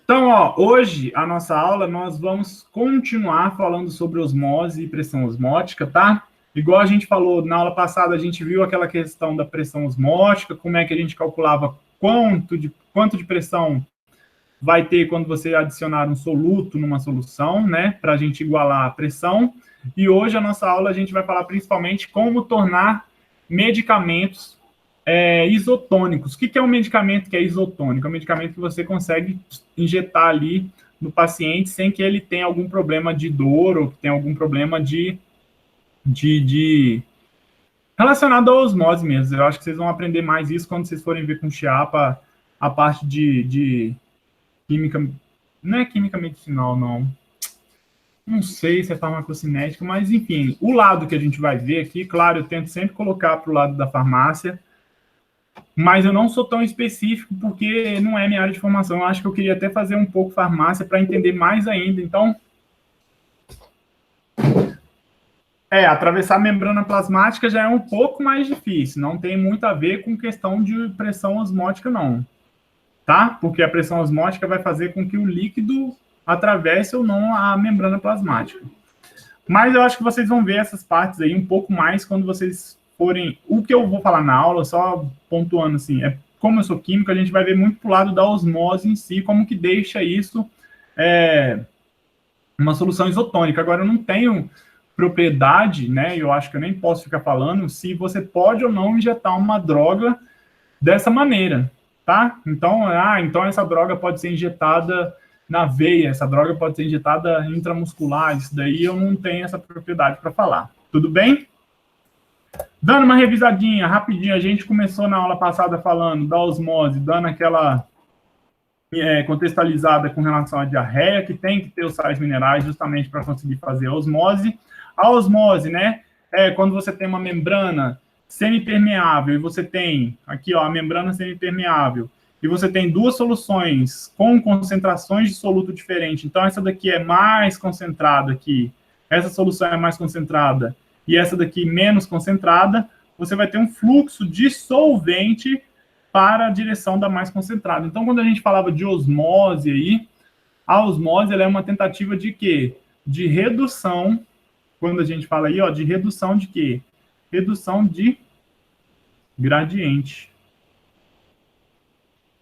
Então, ó, hoje, a nossa aula, nós vamos continuar falando sobre osmose e pressão osmótica, tá? Igual a gente falou na aula passada, a gente viu aquela questão da pressão osmótica, como é que a gente calculava quanto de pressão vai ter quando você adicionar um soluto numa solução, né? Para a gente igualar a pressão. E hoje, a nossa aula, a gente vai falar principalmente como tornar medicamentos isotônicos. O que é um medicamento que é isotônico? É um medicamento que você consegue injetar ali no paciente sem que ele tenha algum problema de dor ou que tenha algum problema de relacionado à osmose mesmo. Eu acho que vocês vão aprender mais isso quando vocês forem ver com o Chiapa a parte de química. Não é química medicinal, não. Não sei se é farmacocinética, mas enfim, o lado que a gente vai ver aqui, claro, eu tento sempre colocar para o lado da farmácia, mas eu não sou tão específico porque não é minha área de formação. Eu acho que eu queria até fazer um pouco farmácia para entender mais ainda. Então, atravessar a membrana plasmática já é um pouco mais difícil. Não tem muito a ver com questão de pressão osmótica, não. Tá? Porque a pressão osmótica vai fazer com que o líquido atravesse ou não a membrana plasmática. Mas eu acho que vocês vão ver essas partes aí um pouco mais quando vocês forem... O que eu vou falar na aula, só pontuando assim, como eu sou químico, a gente vai ver muito pro lado da osmose em si, como que deixa isso uma solução isotônica. Agora, eu não tenho propriedade, né, eu acho que eu nem posso ficar falando se você pode ou não injetar uma droga dessa maneira, tá? Então essa droga pode ser injetada na veia, essa droga pode ser injetada intramuscular, isso daí eu não tenho essa propriedade para falar. Tudo bem? Dando uma revisadinha rapidinho, a gente começou na aula passada falando da osmose, dando aquela contextualizada com relação à diarreia, que tem que ter os sais minerais justamente para conseguir fazer a osmose. A osmose, né, quando você tem uma membrana semipermeável e você tem aqui, ó, a membrana semipermeável, e você tem duas soluções com concentrações de soluto diferente. Então, essa daqui é mais concentrada aqui, essa solução é mais concentrada, e essa daqui menos concentrada, você vai ter um fluxo de solvente para a direção da mais concentrada. Então, quando a gente falava de osmose aí, a osmose ela é uma tentativa de quê? De redução, quando a gente fala aí, ó, de redução de quê? Redução de gradiente.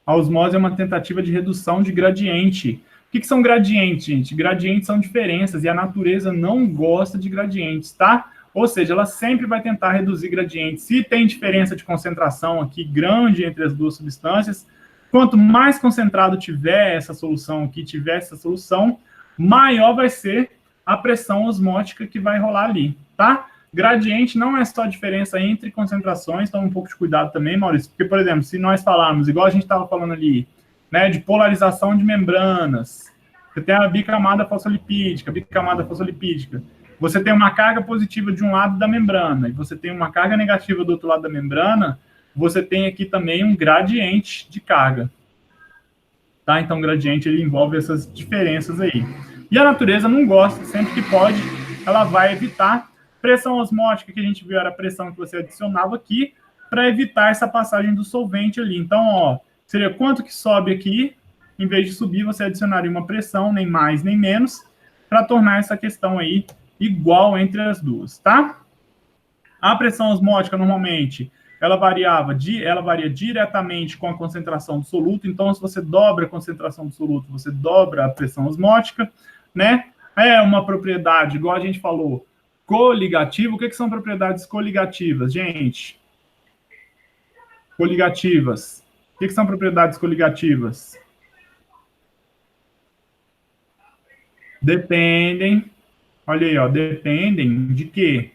A osmose é uma tentativa de redução de gradiente. O que são gradientes, gente? Gradientes são diferenças e a natureza não gosta de gradientes, tá? Ou seja, ela sempre vai tentar reduzir gradientes. Se tem diferença de concentração aqui grande entre as duas substâncias, quanto mais concentrado tiver essa solução aqui, tiver essa solução, maior vai ser a pressão osmótica que vai rolar ali, tá? Gradiente não é só a diferença entre concentrações, então um pouco de cuidado também, Maurício, porque, por exemplo, se nós falarmos, igual a gente estava falando ali, né, de polarização de membranas, você tem a bicamada fosfolipídica, você tem uma carga positiva de um lado da membrana, e você tem uma carga negativa do outro lado da membrana, você tem aqui também um gradiente de carga, tá? Então, o gradiente, ele envolve essas diferenças aí. E a natureza não gosta, sempre que pode, ela vai evitar. Pressão osmótica, que a gente viu, era a pressão que você adicionava aqui, para evitar essa passagem do solvente ali. Então, ó, seria quanto que sobe aqui, em vez de subir, você adicionaria uma pressão, nem mais, nem menos, para tornar essa questão aí igual entre as duas, tá? A pressão osmótica, normalmente, ela varia diretamente com a concentração do soluto. Então, se você dobra a concentração do soluto, você dobra a pressão osmótica, né? É uma propriedade, igual a gente falou, coligativa. O que são propriedades coligativas, gente? Coligativas. O que são propriedades coligativas? Dependem, olha aí, ó, dependem de quê?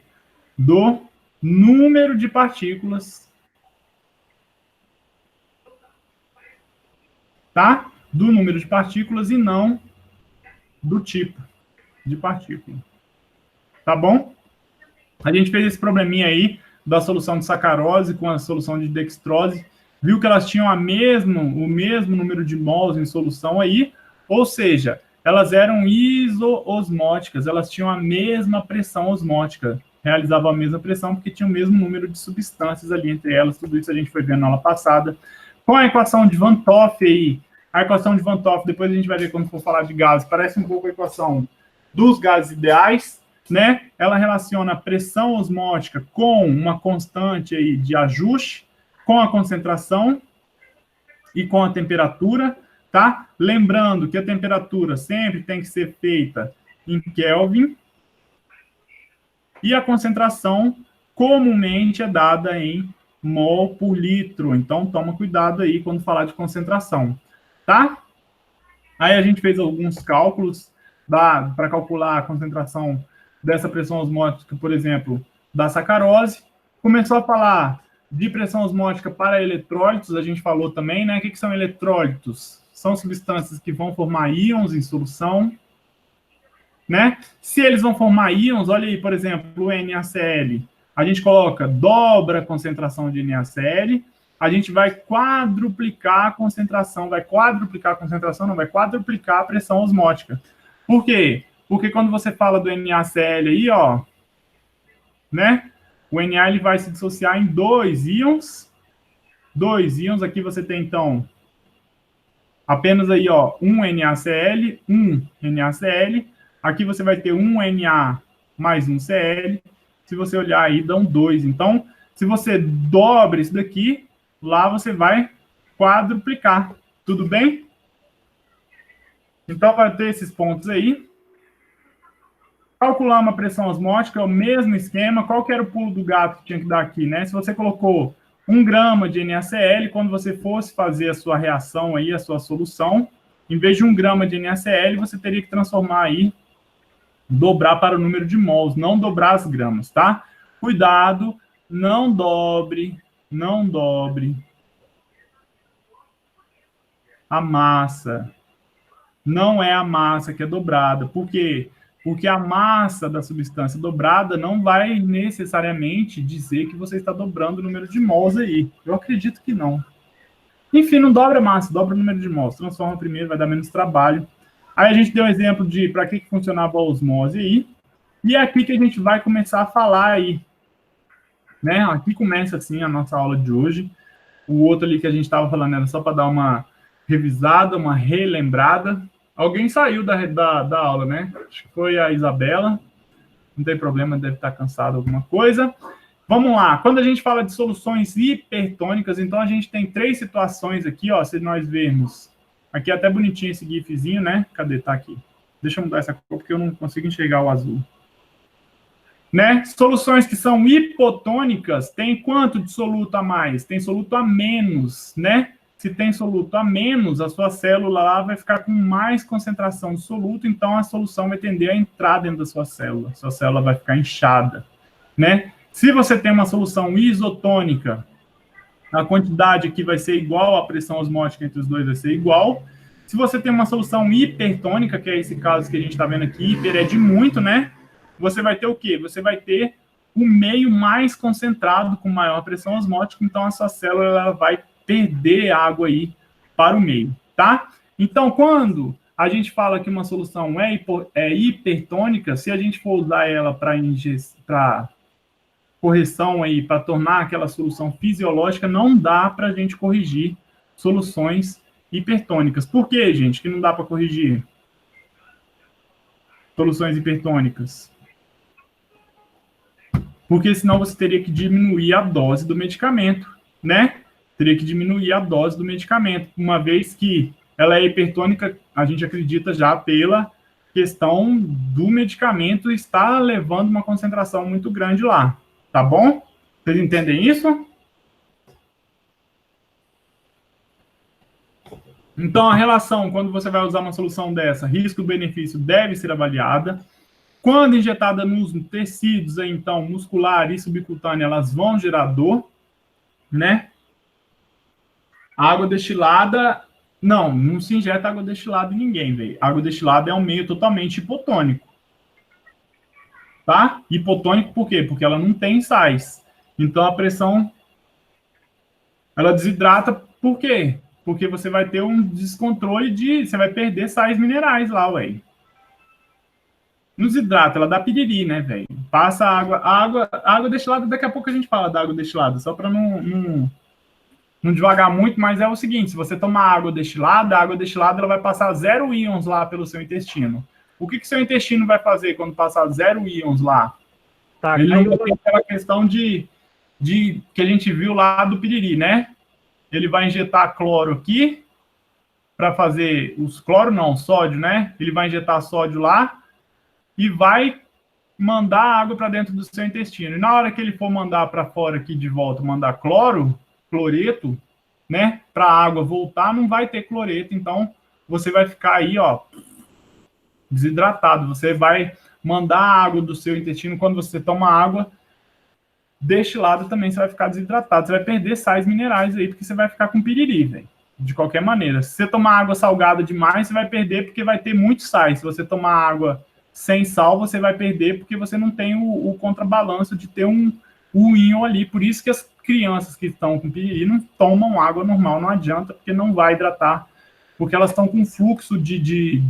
Do número de partículas, tá? Do número de partículas e não do tipo de partícula. Tá bom? A gente fez esse probleminha aí da solução de sacarose com a solução de dextrose, viu que elas tinham o mesmo número de mols em solução aí, ou seja, elas eram isoosmóticas, elas tinham a mesma pressão osmótica, realizavam a mesma pressão porque tinham o mesmo número de substâncias ali entre elas. Tudo isso a gente foi vendo na aula passada. Com a equação de Van 't Hoff aí, A equação de Van 't Hoff, depois a gente vai ver quando for falar de gases, parece um pouco a equação dos gases ideais, né? Ela relaciona a pressão osmótica com uma constante aí de ajuste, com a concentração e com a temperatura, tá? Lembrando que a temperatura sempre tem que ser feita em Kelvin e a concentração comumente é dada em mol por litro. Então, toma cuidado aí quando falar de concentração, tá? Aí a gente fez alguns cálculos para calcular a concentração dessa pressão osmótica, por exemplo, da sacarose. Começou a falar de pressão osmótica para eletrólitos, a gente falou também, né? O que são eletrólitos? São substâncias que vão formar íons em solução, né? Se eles vão formar íons, olha aí, por exemplo, o NaCl. A gente coloca, dobra a concentração de NaCl, a gente vai quadruplicar a concentração, vai quadruplicar a pressão osmótica. Por quê? Porque quando você fala do NaCl aí, ó, né? O Na ele vai se dissociar em dois íons. Dois íons, aqui você tem, então, apenas aí, ó, um NaCl, um NaCl. Aqui você vai ter um Na mais um Cl. Se você olhar aí, dão dois. Então, se você dobra isso daqui, lá você vai quadruplicar. Tudo bem? Então, vai ter esses pontos aí. Calcular uma pressão osmótica é o mesmo esquema. Qual que era o pulo do gato que tinha que dar aqui, né? Se você colocou 1 grama de NaCl, quando você fosse fazer a sua reação aí, a sua solução, em vez de 1 grama de NaCl, você teria que transformar aí, dobrar para o número de mols, não dobrar as gramas, tá? Cuidado, não dobre a massa. Não é a massa que é dobrada. Por quê? Porque a massa da substância dobrada não vai necessariamente dizer que você está dobrando o número de mols aí. Eu acredito que não. Enfim, não dobra a massa, dobra o número de mols. Transforma primeiro, vai dar menos trabalho. Aí a gente deu um exemplo de para que funcionava a osmose aí. E é aqui que a gente vai começar a falar aí. Né? Aqui começa, assim, a nossa aula de hoje. O outro ali que a gente estava falando era só para dar uma revisada, uma relembrada. Alguém saiu da aula, né? Acho que foi a Isabela. Não tem problema, deve estar cansado alguma coisa. Vamos lá. Quando a gente fala de soluções hipertônicas, então a gente tem 3 situações aqui, ó. Se nós vermos. Aqui é até bonitinho esse gifzinho, né? Cadê? Tá aqui. Deixa eu mudar essa cor, porque eu não consigo enxergar o azul. Né? Soluções que são hipotônicas, tem quanto de soluto a mais? Tem soluto a menos, né? Se tem soluto a menos, a sua célula lá vai ficar com mais concentração de soluto, então a solução vai tender a entrar dentro da sua célula vai ficar inchada, né? Se você tem uma solução isotônica, a quantidade aqui vai ser igual, a pressão osmótica entre os dois vai ser igual. Se você tem uma solução hipertônica, que é esse caso que a gente está vendo aqui, hiper é de muito, né? Você vai ter o quê? Você vai ter o meio mais concentrado, com maior pressão osmótica, então a sua célula ela vai perder água aí para o meio, tá? Então, quando a gente fala que uma solução é hipertônica, se a gente for usar ela para correção aí, para tornar aquela solução fisiológica, não dá para a gente corrigir soluções hipertônicas. Por que, gente, que não dá para corrigir soluções hipertônicas? Porque senão você teria que diminuir a dose do medicamento, né? Teria que diminuir a dose do medicamento, uma vez que ela é hipertônica, a gente acredita já pela questão do medicamento estar levando uma concentração muito grande lá, tá bom? Vocês entendem isso? Então, a relação, quando você vai usar uma solução dessa, risco-benefício deve ser avaliada. Quando injetada nos tecidos, então, muscular e subcutânea, elas vão gerar dor, né? A água destilada, não se injeta água destilada em ninguém, velho. Água destilada é um meio totalmente hipotônico. Tá? Hipotônico por quê? Porque ela não tem sais. Então, a pressão, ela desidrata por quê? Porque você vai ter um descontrole você vai perder sais minerais lá, velho. Não desidrata, ela dá piriri, né, velho? Passa a água destilada, daqui a pouco a gente fala da água destilada, só para não não devagar muito, mas é o seguinte, se você tomar água destilada, a água destilada ela vai passar 0 íons lá pelo seu intestino. O que seu intestino vai fazer quando passar 0 íons lá? Tá, Ele não vai ter aquela questão de que a gente viu lá do piriri, né? Ele vai injetar cloro aqui, para fazer os cloro, não, sódio, né? Ele vai injetar sódio lá e vai mandar água para dentro do seu intestino. E na hora que ele for mandar para fora aqui de volta, mandar cloreto, né? Para a água voltar, não vai ter cloreto, então você vai ficar aí, ó, desidratado. Você vai mandar a água do seu intestino, quando você toma água destilada também, você vai ficar desidratado. Você vai perder sais minerais aí, porque você vai ficar com piriri, velho. De qualquer maneira. Se você tomar água salgada demais, você vai perder, porque vai ter muito sais. Se você tomar água sem sal, você vai perder, porque você não tem o contrabalanço de ter o íon ali. Por isso que as crianças que estão com piriri não tomam água normal, não adianta, porque não vai hidratar, porque elas estão com fluxo de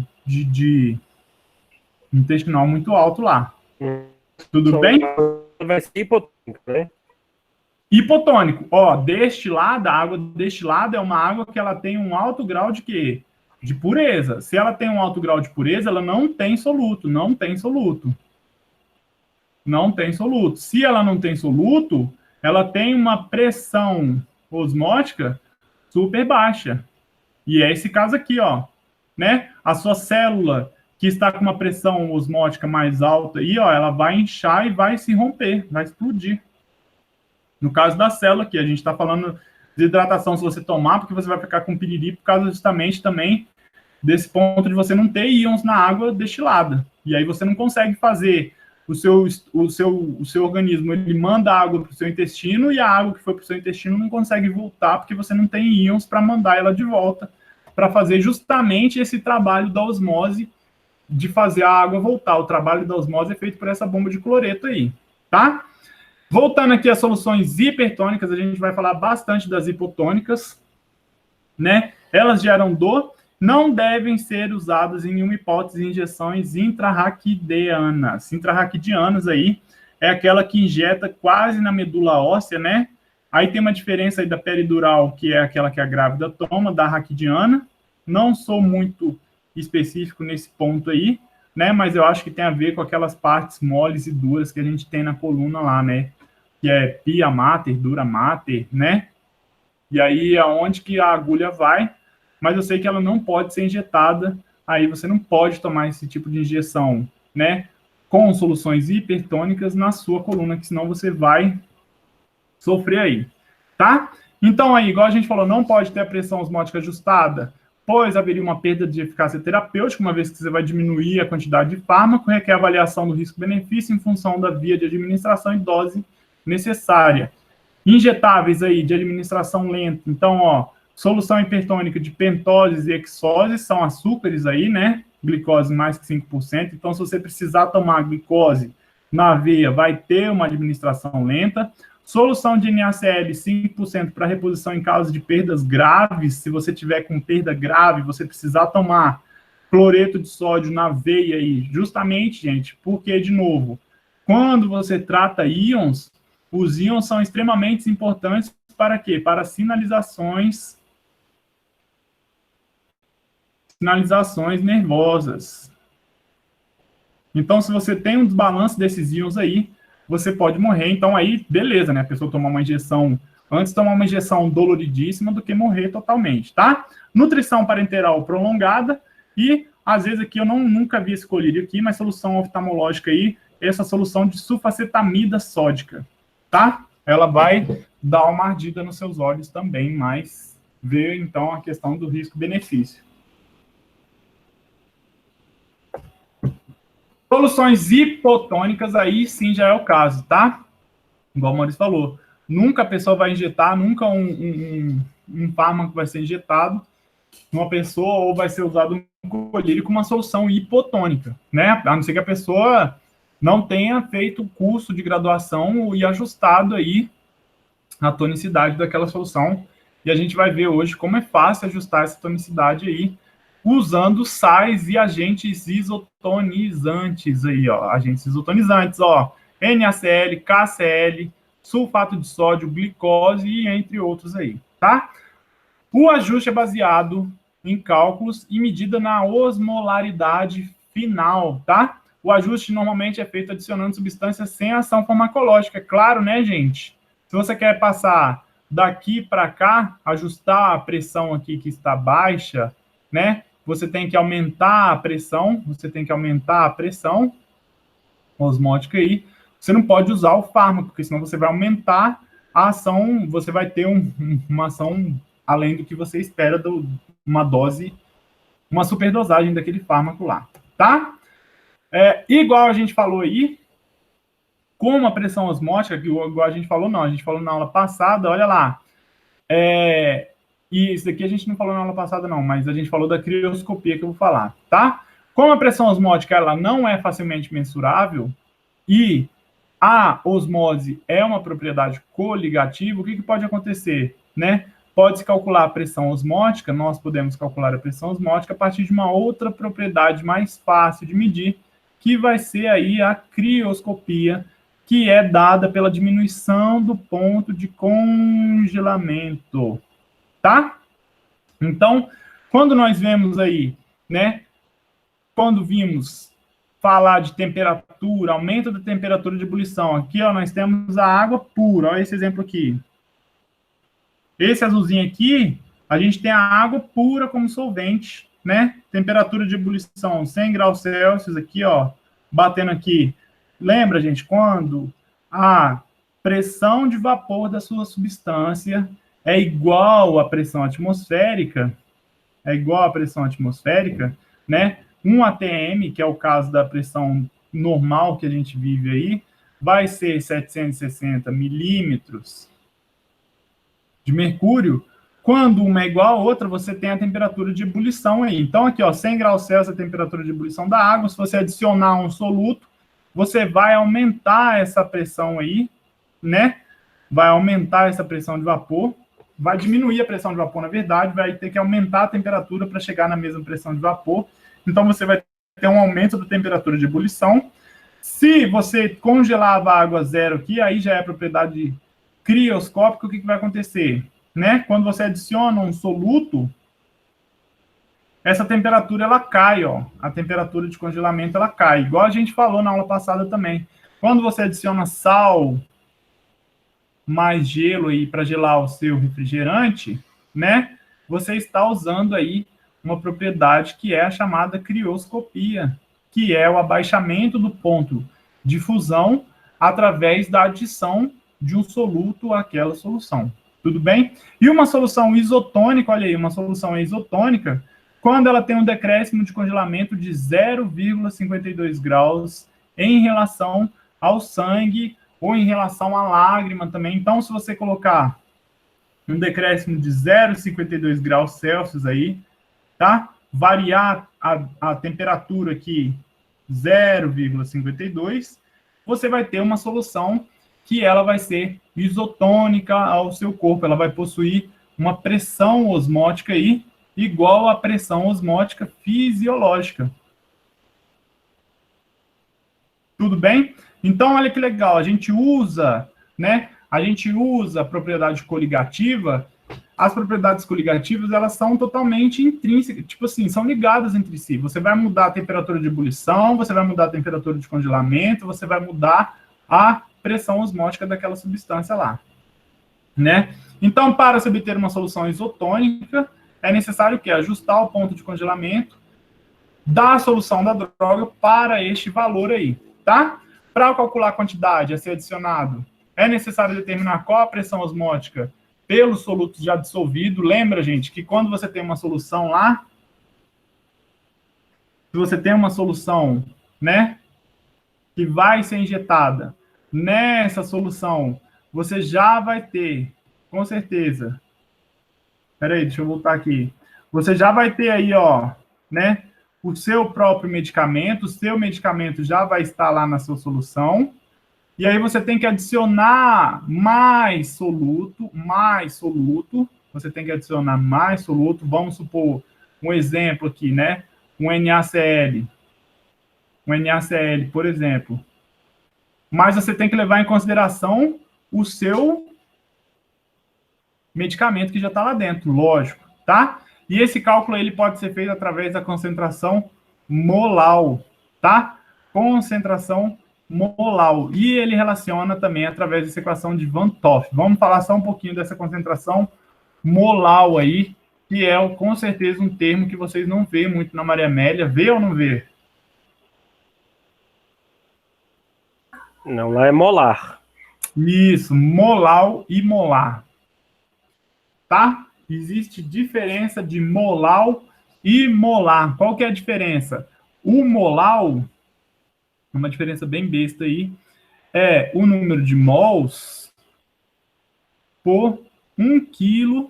intestinal muito alto lá. Tudo bem? Vai ser hipotônico, né? Hipotônico, ó, destilada, a água destilada é uma água que ela tem um alto grau de quê? De pureza. Se ela tem um alto grau de pureza, ela não tem soluto, não tem soluto. Não tem soluto. Se ela não tem soluto, ela tem uma pressão osmótica super baixa. E é esse caso aqui, ó, né? A sua célula que está com uma pressão osmótica mais alta aí, ó, ela vai inchar e vai se romper, vai explodir. No caso da célula aqui, a gente está falando de hidratação se você tomar, porque você vai ficar com piriri por causa justamente também desse ponto de você não ter íons na água destilada. E aí você não consegue fazer o seu organismo, ele manda água para o seu intestino e a água que foi para o seu intestino não consegue voltar porque você não tem íons para mandar ela de volta, para fazer justamente esse trabalho da osmose, de fazer a água voltar. O trabalho da osmose é feito por essa bomba de cloreto aí, tá? Voltando aqui às soluções hipertônicas, a gente vai falar bastante das hipotônicas, né? Elas geram dor, não devem ser usadas em nenhuma hipótese injeções intrarraquidianas. Intrarraquidianas aí é aquela que injeta quase na medula óssea, né? Aí tem uma diferença aí da peridural, que é aquela que a grávida toma, da raquidiana. Não sou muito específico nesse ponto aí, né? Mas eu acho que tem a ver com aquelas partes moles e duras que a gente tem na coluna lá, né? Que é pia mater, dura mater, né? E aí aonde que a agulha vai, mas eu sei que ela não pode ser injetada, aí você não pode tomar esse tipo de injeção, né? Com soluções hipertônicas na sua coluna, que senão você vai sofrer aí, tá? Então aí, igual a gente falou, não pode ter a pressão osmótica ajustada, pois haveria uma perda de eficácia terapêutica, uma vez que você vai diminuir a quantidade de fármaco, requer avaliação do risco-benefício em função da via de administração e dose necessária. Injetáveis aí de administração lenta, então, ó, solução hipertônica de pentoses e hexoses, são açúcares aí, né? Glicose mais que 5%, então se você precisar tomar glicose na veia, vai ter uma administração lenta. Solução de NaCl 5% para reposição em caso de perdas graves, se você tiver com perda grave, você precisar tomar cloreto de sódio na veia aí, justamente, gente, porque, de novo, quando você trata íons, os íons são extremamente importantes para quê? Para sinalizações nervosas. Então, se você tem um desbalanço desses íons aí, você pode morrer. Então, aí, beleza, né? A pessoa tomar uma injeção, antes tomar uma injeção doloridíssima do que morrer totalmente, tá? Nutrição parenteral prolongada e, às vezes, aqui eu nunca vi esse colírio aqui, mas solução oftalmológica aí, essa solução de sulfacetamida sódica, tá? Ela vai dar uma ardida nos seus olhos também, mas ver, então, a questão do risco-benefício. Soluções hipotônicas, aí sim já é o caso, tá? Igual o Maurício falou. Nunca a pessoa vai injetar, nunca um fármaco vai ser injetado numa pessoa ou vai ser usado um colírio com uma solução hipotônica, né? A não ser que a pessoa não tenha feito o curso de graduação e ajustado aí a tonicidade daquela solução. E a gente vai ver hoje como é fácil ajustar essa tonicidade aí, usando sais e agentes isotonizantes aí, ó. Agentes isotonizantes, ó. NaCl, KCl, sulfato de sódio, glicose e entre outros aí, tá? O ajuste é baseado em cálculos e medida na osmolaridade final, tá? O ajuste normalmente é feito adicionando substâncias sem ação farmacológica. É claro, né, gente? Se você quer passar daqui para cá, ajustar a pressão aqui que está baixa, né? Você tem que aumentar a pressão, osmótica aí. Você não pode usar o fármaco, porque senão você vai aumentar a ação, você vai ter uma ação além do que você espera, uma dose, uma superdosagem daquele fármaco lá, tá? Igual a gente falou aí, como a pressão osmótica, que igual a gente falou, não, a gente falou na aula passada, olha lá, e isso daqui a gente não falou na aula passada não, mas a gente falou da crioscopia que eu vou falar, tá? Como a pressão osmótica, ela não é facilmente mensurável, e a osmose é uma propriedade coligativa, o que pode acontecer, né? Pode-se calcular a pressão osmótica, nós podemos calcular a pressão osmótica a partir de uma outra propriedade mais fácil de medir, que vai ser aí a crioscopia, que é dada pela diminuição do ponto de congelamento, tá? Então, quando nós vemos aí, né, quando vimos falar de temperatura, aumento da temperatura de ebulição, aqui, ó, nós temos a água pura, olha esse exemplo aqui. Esse azulzinho aqui, a gente tem a água pura como solvente, né? Temperatura de ebulição 100 graus Celsius aqui, ó, batendo aqui. Lembra, gente, quando a pressão de vapor da sua substância é igual à pressão atmosférica, né? 1 atm, que é o caso da pressão normal que a gente vive aí, vai ser 760 milímetros de mercúrio. Quando uma é igual a outra, você tem a temperatura de ebulição aí. Então, aqui, ó, 100 graus Celsius é a temperatura de ebulição da água. Se você adicionar um soluto, você vai aumentar essa pressão aí, né? Vai aumentar essa pressão de vapor, vai diminuir a pressão de vapor, na verdade, vai ter que aumentar a temperatura para chegar na mesma pressão de vapor. Então, você vai ter um aumento da temperatura de ebulição. Se você congelava a água zero aqui, aí já é propriedade crioscópica, o que vai acontecer? Né? Quando você adiciona um soluto, essa temperatura ela cai, ó. A temperatura de congelamento ela cai, igual a gente falou na aula passada também. Quando você adiciona sal mais gelo aí para gelar o seu refrigerante, né? Você está usando aí uma propriedade que é a chamada crioscopia, que é o abaixamento do ponto de fusão através da adição de um soluto àquela solução. Tudo bem? E uma solução isotônica, olha aí, uma solução isotônica, quando ela tem um decréscimo de congelamento de 0,52 graus em relação ao sangue ou em relação à lágrima também. Então, se você colocar um decréscimo de 0,52 graus Celsius aí, tá? Variar a temperatura aqui 0,52, você vai ter uma solução que ela vai ser isotônica ao seu corpo, ela vai possuir uma pressão osmótica aí igual à pressão osmótica fisiológica. Tudo bem? Então, olha que legal, a gente usa, né? A gente usa a propriedade coligativa. As propriedades coligativas, elas são totalmente intrínsecas, tipo assim, são ligadas entre si. Você vai mudar a temperatura de ebulição, você vai mudar a temperatura de congelamento, você vai mudar a pressão osmótica daquela substância lá, né? Então, para se obter uma solução isotônica, é necessário o quê? Ajustar o ponto de congelamento da solução da droga para este valor aí, tá? Para calcular a quantidade a ser adicionado, é necessário determinar qual a pressão osmótica pelo soluto já dissolvido. Lembra, gente, que quando você tem uma solução lá, se você tem uma solução, né, que vai ser injetada nessa solução, você já vai ter, com certeza. Peraí, deixa eu voltar aqui. Você já vai ter aí, ó, né, o seu próprio medicamento, o seu medicamento já vai estar lá na sua solução. E aí você tem que adicionar mais soluto, você tem que adicionar mais soluto, vamos supor, um exemplo aqui, né? Um NaCl, por exemplo. Mas você tem que levar em consideração o seu medicamento que já está lá dentro, lógico, tá? E esse cálculo ele pode ser feito através da concentração molar, tá? Concentração molar. E ele relaciona também através dessa equação de Van 't Hoff. Vamos falar só um pouquinho dessa concentração molar aí, que é com certeza um termo que vocês não vê muito na Maria Amélia. Vê ou não vê? Não, lá é molar. Isso, molar e molar. Tá? Existe diferença de molar e molar. Qual que é a diferença? O molar, uma diferença bem besta aí, é o número de mols por 1 quilo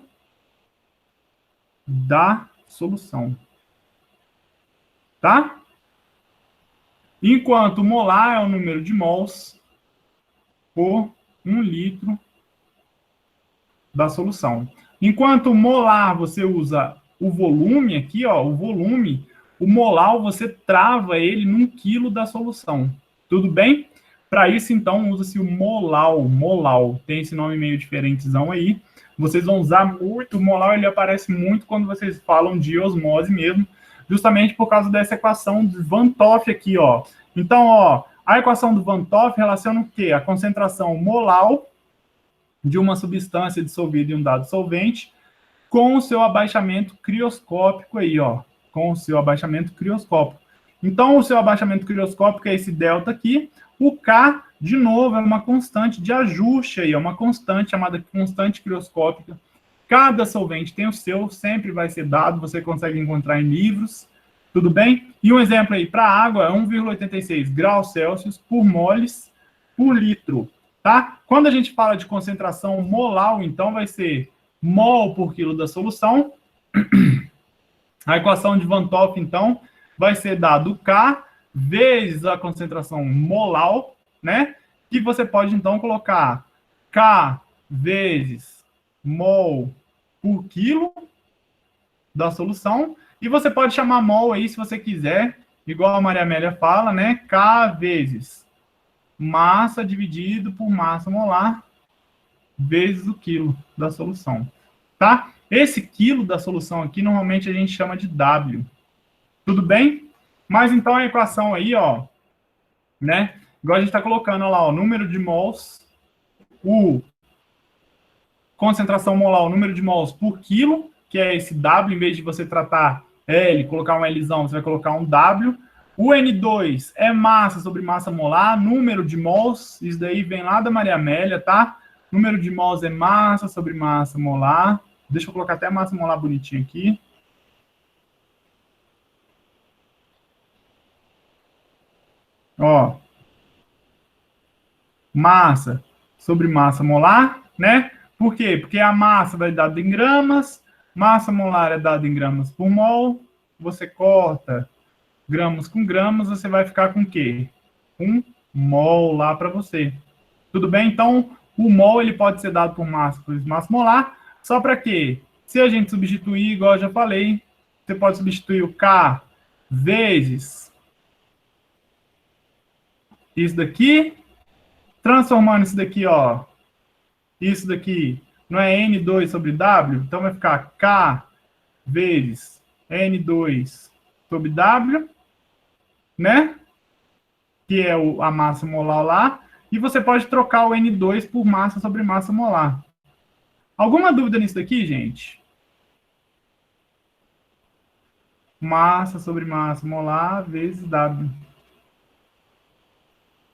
da solução. Tá? Enquanto o molar é o número de mols por 1 litro da solução. Enquanto molar você usa o volume aqui, ó, o volume, o molar você trava ele num quilo da solução. Tudo bem? Para isso, então, usa-se o molar. Molar tem esse nome meio diferentezão aí. Vocês vão usar muito. O molar ele aparece muito quando vocês falam de osmose mesmo, justamente por causa dessa equação de Van 't Hoff aqui, ó. Então, ó, a equação do Van 't Hoff relaciona o quê? A concentração molar de uma substância dissolvida em um dado solvente com o seu abaixamento crioscópico aí, ó, com o seu abaixamento crioscópico. Então, o seu abaixamento crioscópico é esse delta aqui. O K, de novo, é uma constante de ajuste aí, é uma constante chamada constante crioscópica. Cada solvente tem o seu, sempre vai ser dado, você consegue encontrar em livros, tudo bem? E um exemplo aí, para a água, é 1,86 graus Celsius por moles por litro, tá? Quando a gente fala de concentração molar, então vai ser mol por quilo da solução. A equação de Van 't Hoff, então, vai ser dado K vezes a concentração molar, né? Que você pode, então, colocar K vezes mol por quilo da solução. E você pode chamar mol aí, se você quiser, igual a Maria Amélia fala, né? K vezes massa dividido por massa molar vezes o quilo da solução, tá? Esse quilo da solução aqui, normalmente a gente chama de W. Tudo bem? Mas então a equação aí, ó, né? Igual a gente está colocando lá, o número de mols, o concentração molar, o número de mols por quilo, que é esse W, em vez de você tratar L, colocar um Lzão, você vai colocar um W. O N2 é massa sobre massa molar, número de mols, isso daí vem lá da Maria Amélia, tá? Número de mols é massa sobre massa molar. Deixa eu colocar até a massa molar bonitinha aqui. Ó. Massa sobre massa molar, né? Por quê? Porque a massa vai dar em gramas, massa molar é dada em gramas por mol. Você corta gramas com gramas, você vai ficar com o quê? Um mol lá para você. Tudo bem? Então, o mol ele pode ser dado por massa molar, só para quê? Se a gente substituir, igual eu já falei, você pode substituir o K vezes isso daqui, transformando isso daqui, ó, isso daqui não é N2 sobre W, então vai ficar K vezes N2 sobre W, né? Que é a massa molar lá. E você pode trocar o N2 por massa sobre massa molar. Alguma dúvida nisso daqui, gente? Massa sobre massa molar vezes W.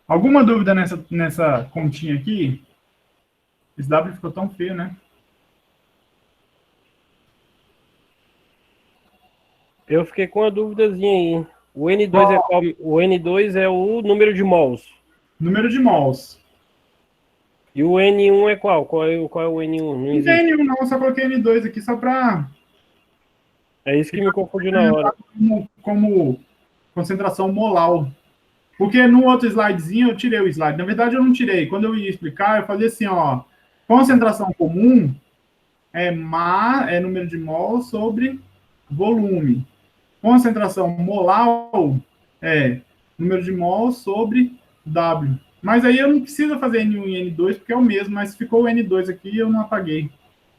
Alguma dúvida nessa continha aqui? Esse W ficou tão feio, né? Eu fiquei com uma dúvidazinha aí. O N2 é qual? O N2 é o número de mols. Número de mols. E o N1 é qual? Qual é o N1? Não tem N1 não, eu só coloquei N2 aqui só para... É isso que me confundiu na hora. Como concentração molar. Porque no outro slidezinho eu tirei o slide. Na verdade eu não tirei. Quando eu ia explicar, eu fazia assim, ó. Concentração comum é número de mol sobre volume. Concentração molar é número de mol sobre W. Mas aí eu não preciso fazer N1 e N2, porque é o mesmo, mas ficou o N2 aqui e eu não apaguei.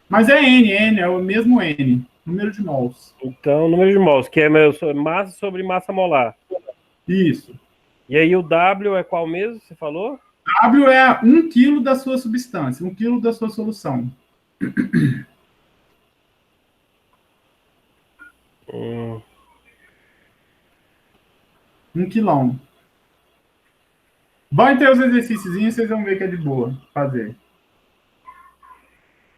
Mas é N, é o mesmo N, número de mols. Então, número de mols, que é massa sobre massa molar. Isso. E aí o W é qual mesmo, você falou? W é 1 quilo da sua substância, 1 quilo da sua solução. Hum. 1 quilão. Vai ter os exercícios, vocês vão ver que é de boa fazer.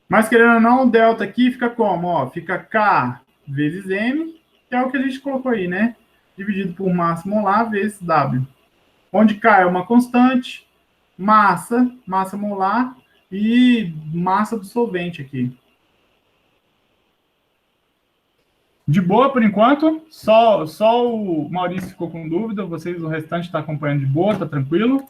Mas querendo ou não, o delta aqui fica como? Ó, fica K vezes M, que é o que a gente colocou aí, né? Dividido por massa molar vezes W. Onde K é uma constante, massa molar e massa do solvente aqui. De boa por enquanto, só o Maurício ficou com dúvida, vocês, o restante está acompanhando de boa, tá tranquilo?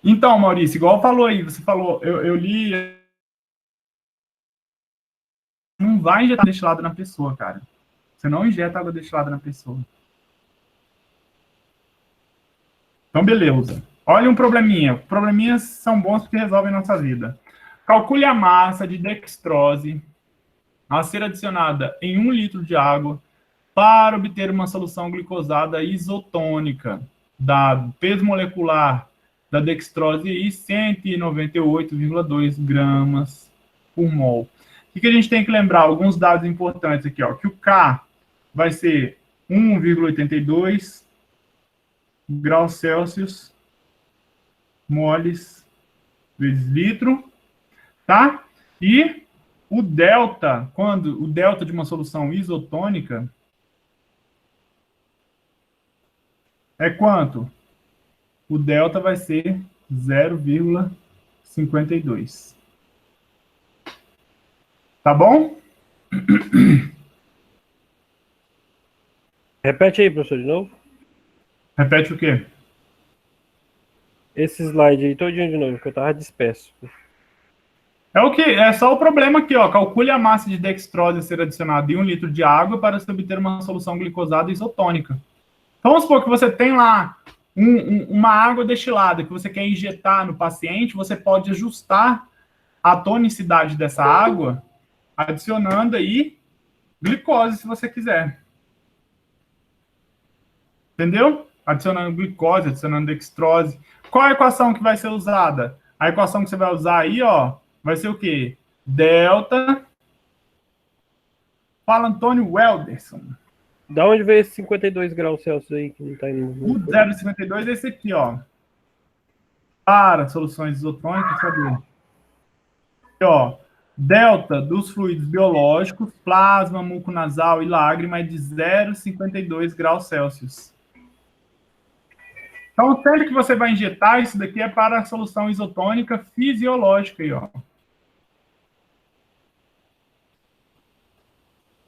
Então, Maurício, igual falou aí, você falou, eu li, não vai injetar destilado na pessoa, cara. Você não injeta água destilada na pessoa. Então, beleza. Olha um probleminha. Probleminhas são bons porque resolvem nossa vida. Calcule a massa de dextrose a ser adicionada em 1 litro de água para obter uma solução glicosada isotônica. Dado peso molecular da dextrose e 198,2 gramas por mol. O que a gente tem que lembrar? Alguns dados importantes aqui, ó. Que o K vai ser 1,82 graus Celsius moles vezes litro, tá? E o delta, quando o delta de uma solução isotônica é quanto? O delta vai ser 0,52. Tá bom? Repete aí, professor, de novo. Repete o quê? Esse slide aí todinho de novo, que eu tava disperso. É o que? É só o problema aqui, ó. Calcule a massa de dextrose a ser adicionada em 1 litro de água para se obter uma solução glicosada isotônica. Então, vamos supor que você tem lá uma água destilada que você quer injetar no paciente, você pode ajustar a tonicidade dessa água adicionando aí glicose, se você quiser. Entendeu? Adicionando glicose, adicionando dextrose. Qual a equação que vai ser usada? A equação que você vai usar aí, ó, vai ser o quê? Delta. Fala, Antônio Welderson. Da onde veio esse 52 graus Celsius aí que não tá indo? O 0,52 é esse aqui, ó. Para soluções isotônicas, cadê? Aqui, ó. Delta dos fluidos biológicos, plasma, muco nasal e lágrima é de 0,52 graus Celsius. Então, sempre que você vai injetar, isso daqui é para a solução isotônica fisiológica aí, ó.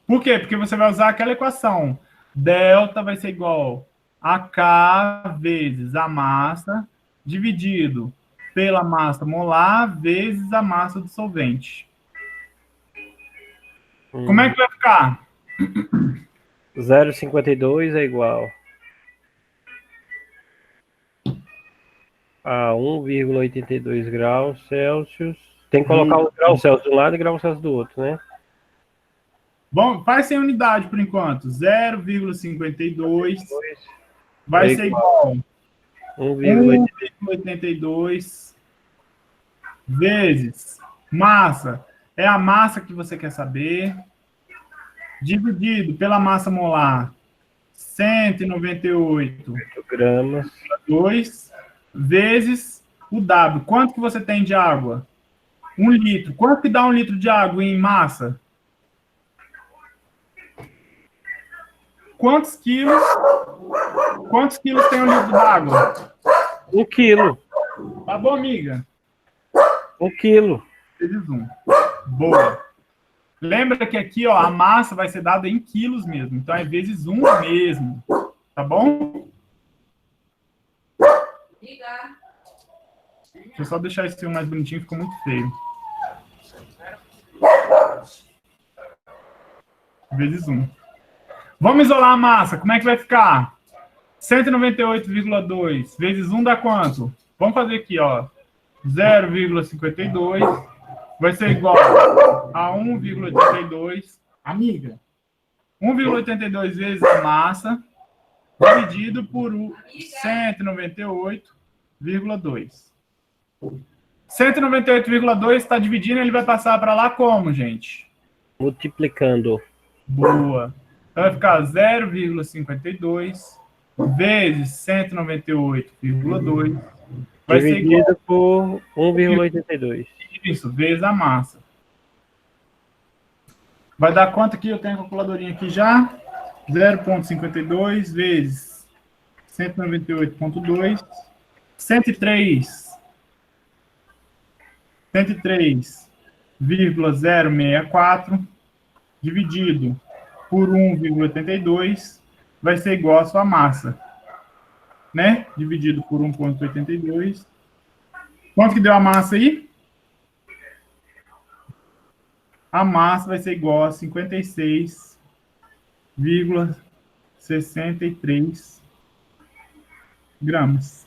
Por quê? Porque você vai usar aquela equação. Delta vai ser igual a K vezes a massa dividido pela massa molar vezes a massa do solvente. Como é que vai ficar? 0,52 é igual a 1,82 graus Celsius. Tem que colocar os graus Celsius de um lado e graus Celsius do outro, né? Bom, faz sem unidade por enquanto. 0,52 vai ser igual a 1,82 vezes massa. É a massa que você quer saber. Dividido pela massa molar, 198 gramas. 2 vezes o W. Quanto que você tem de água? 1 litro. Quanto que dá 1 litro de água em massa? Quantos quilos tem 1 litro d'água? 1 quilo. Tá bom, amiga? 1 quilo. Vezes 1. Boa. Lembra que aqui, ó, a massa vai ser dada em quilos mesmo. Então, é vezes 1 mesmo. Tá bom? Deixa eu só deixar esse mais bonitinho, ficou muito feio. Vezes 1. Vamos isolar a massa. Como é que vai ficar? 198,2 vezes 1 dá quanto? Vamos fazer aqui, ó. 0,52 vai ser igual a 1,82. Amiga, 1,82 vezes a massa dividido por 198,2. 198,2 está dividindo, ele vai passar para lá como, gente? Multiplicando. Boa. Então vai ficar 0,52 vezes 198,2 vai ser igual Dividido por 1,82. isso, vezes a massa. Vai dar quanto aqui? Eu tenho a calculadorinha aqui já. 0,52 vezes 198,2. 103,064 dividido por 1,82 vai ser igual a sua massa, né? Dividido por 1,82. Quanto que deu a massa aí? A massa vai ser igual a 56,63 gramas.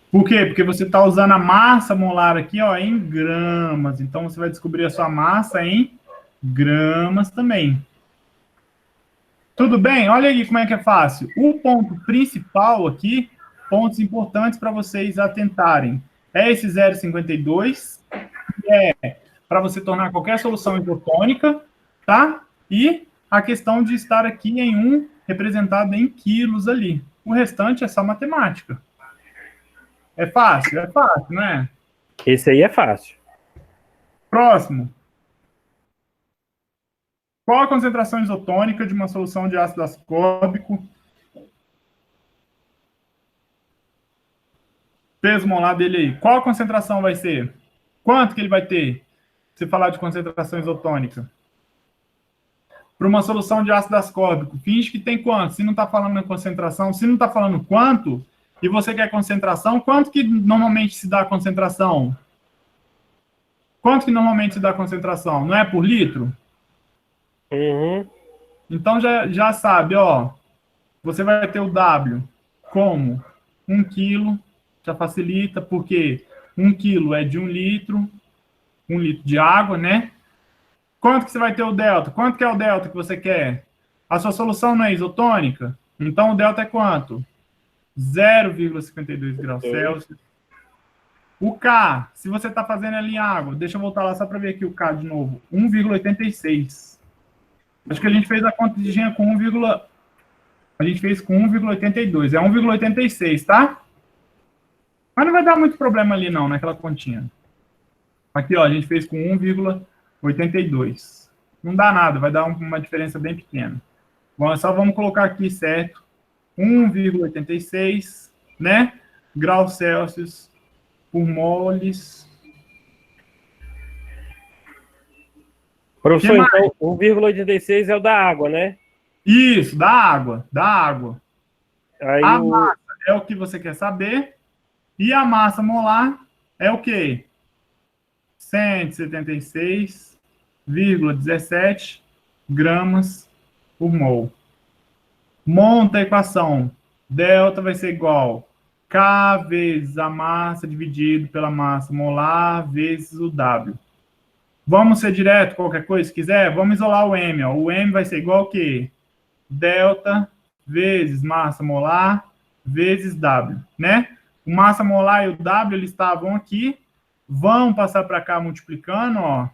Por quê? Porque você está usando a massa molar aqui, ó, em gramas. Então, você vai descobrir a sua massa em gramas também. Tudo bem? Olha aí como é que é fácil. O ponto principal aqui, pontos importantes para vocês atentarem, é esse 0,52, que é para você tornar qualquer solução isotônica, tá? E a questão de estar aqui em 1 representado em quilos ali. O restante é só matemática. É fácil, não é? Esse aí é fácil. Próximo. Qual a concentração isotônica de uma solução de ácido ascórbico? Peso molar dele aí. Qual a concentração vai ser? Quanto que ele vai ter? Se falar de concentração isotônica. Para uma solução de ácido ascórbico, finge que tem quanto? Se não está falando em concentração, se não está falando quanto, e você quer concentração, quanto que normalmente se dá a concentração? Quanto que normalmente se dá a concentração? Não é por litro? Uhum. Então já sabe, ó. Você vai ter o W como 1 quilo, já facilita, porque 1 quilo é de 1 litro de água, né? Quanto que você vai ter o delta? Quanto que é o delta que você quer? A sua solução não é isotônica? Então, o delta é quanto? 0,52 graus Celsius. O K, se você está fazendo ali em água, deixa eu voltar lá só para ver aqui o K de novo. 1,86. Acho que a gente fez a continha com 1, a gente fez com 1,82. É 1,86, tá? Mas não vai dar muito problema ali não, naquela continha. Aqui, ó, a gente fez com 1,82. Não dá nada, vai dar uma diferença bem pequena. Bom, só vamos colocar aqui, certo? 1,86, né? Graus Celsius por moles. Professor, então 1,86 é o da água, né? Isso, da água, da água. Aí A massa é o que você quer saber. E a massa molar é o quê? 176,17 gramas por mol. Monta a equação. Delta vai ser igual K vezes a massa dividido pela massa molar vezes o W. Vamos ser direto, qualquer coisa, se quiser? Vamos isolar o M. Ó. O M vai ser igual ao quê? Delta vezes massa molar vezes W, né? O massa molar e o W, eles estavam aqui. Vão passar para cá multiplicando, ó.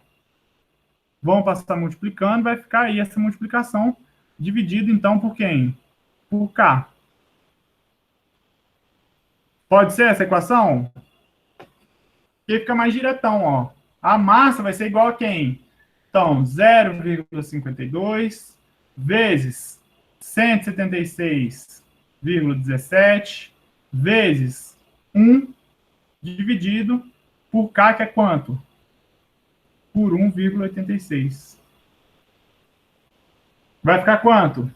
Vão passar multiplicando, vai ficar aí essa multiplicação dividido, então, por quem? Por K. Pode ser essa equação? Que fica mais diretão, ó. A massa vai ser igual a quem? Então, 0,52 vezes 176,17 vezes 1 dividido por K, que é quanto? Por 1,86. Vai ficar quanto?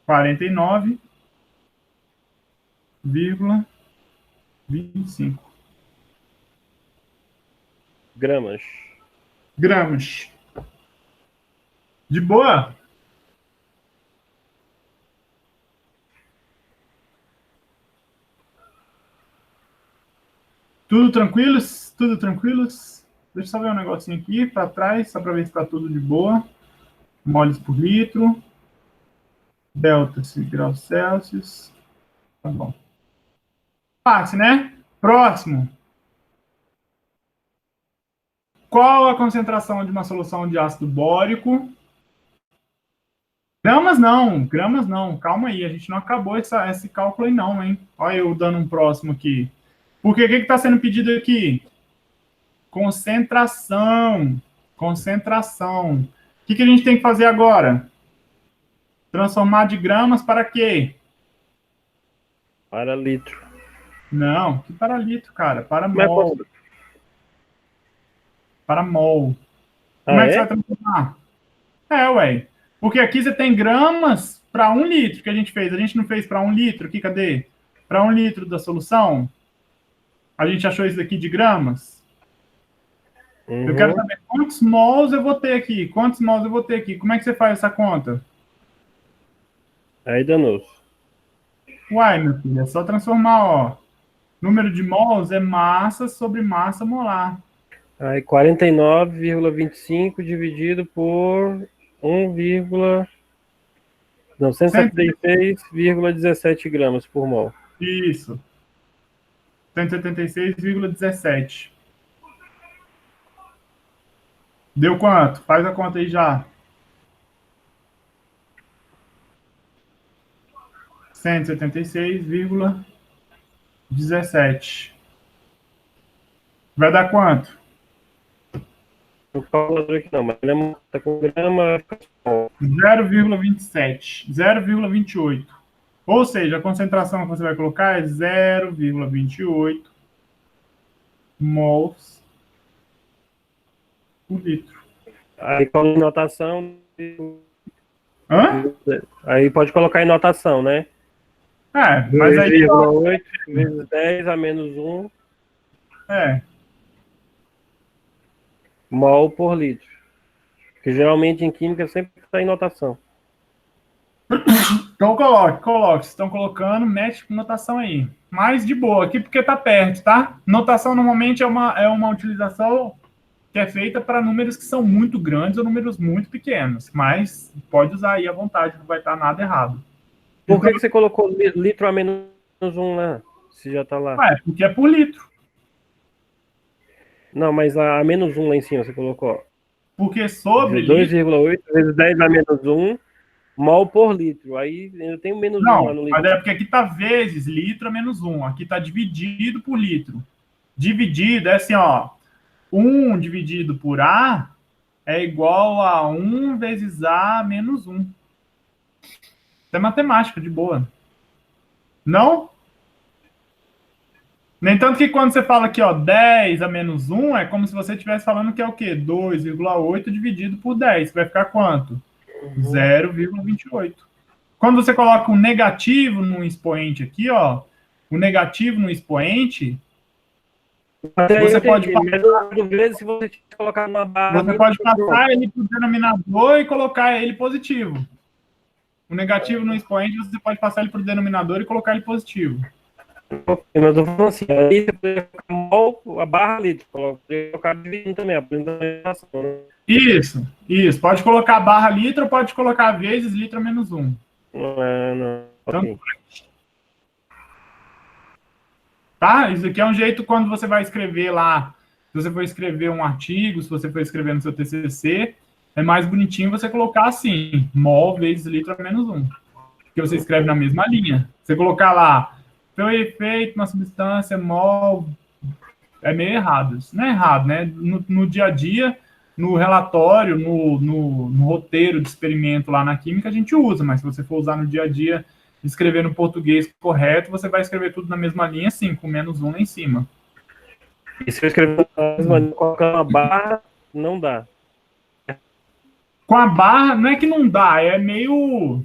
R$ 49,5 0,25 gramas. gramas. De boa? Tudo tranquilos? Tudo tranquilos? Deixa eu só ver um negocinho aqui para trás, só para ver se está tudo de boa. Moles por litro. Delta graus Celsius. Tá bom. Fácil, né? Próximo. Qual a concentração de uma solução de ácido bórico? Gramas não, gramas não. Calma aí, a gente não acabou esse cálculo aí não, hein? Olha eu dando um próximo aqui. Porque o que está sendo pedido aqui? Concentração. Concentração. O que a gente tem que fazer agora? Transformar de gramas para quê? Para litro. Não, que para litro, cara? Para mol. Para mol. Como é que você vai transformar? Ué. Porque aqui você tem gramas para 1 litro que a gente fez. A gente não fez para 1 litro aqui, cadê? Para 1 litro da solução. A gente achou isso daqui de gramas. Uhum. Eu quero saber quantos mols eu vou ter aqui. Quantos mols eu vou ter aqui? Como é que você faz essa conta? Aí danou. Uai, meu filho, é só transformar, ó. Número de mols é massa sobre massa molar. Aí 49,25 dividido por 176,17 gramas por mol. Isso. 176,17. Deu quanto? Faz a conta aí já. 176,17. Vai dar quanto? Não calculador aqui não, mas ele está com grama. 0,27. 0,28. Ou seja, a concentração que você vai colocar é 0,28 mols por litro. Aí com notação. Hã? Aí pode colocar em notação, né? Mas aí. 2,8 vezes 10 a menos 1. Mol por litro. Que geralmente em química sempre está em notação. Então coloque. Vocês estão colocando, mete com notação aí. Mais de boa aqui, porque tá perto, tá? Notação normalmente é uma utilização que é feita para números que são muito grandes ou números muito pequenos. Mas pode usar aí à vontade, não vai estar nada errado. Por que você colocou litro a menos 1 lá? Se já tá lá. Porque é por litro. Não, mas a menos 1 lá em cima você colocou. Porque sobre 2,8 vezes 10 a menos 1 mol por litro. Aí ainda tem o menos 1 lá no litro. Mas é porque aqui tá vezes litro a menos 1. Aqui tá dividido por litro. Dividido é assim, ó. 1 dividido por A é igual a 1 vezes A menos 1. Isso é matemática, de boa. Não? No entanto que quando você fala aqui, ó, 10 a menos 1, é como se você estivesse falando que é o quê? 2,8 dividido por 10. Vai ficar quanto? 0,28. Quando você coloca um negativo no expoente aqui, ó, o negativo no expoente, você pode se você colocar uma barra, você pode passar ele para o denominador e colocar ele positivo. O negativo no expoente, você pode passar ele para o denominador e colocar ele positivo. Mas eu tô falando assim, aí você pode colocar mol, a barra litro, colocar dividindo também, apresentação, né? Isso. Pode colocar barra litro ou pode colocar vezes litro a menos 1. Não. Okay. Tá? Isso aqui é um jeito quando você vai escrever lá, se você for escrever um artigo, se você for escrever no seu TCC, é mais bonitinho você colocar assim, mol vezes litro a menos 1. Porque você escreve na mesma linha. Você colocar lá, foi efeito na substância, mol, é meio errado. Isso não é errado, né? No dia a dia, no relatório, no roteiro de experimento lá na química, a gente usa, mas se você for usar no dia a dia, escrever no português correto, você vai escrever tudo na mesma linha, assim, com menos 1 lá em cima. E se eu escrever na mesma linha, colocar uma barra, não dá. Com a barra, não é que não dá, é meio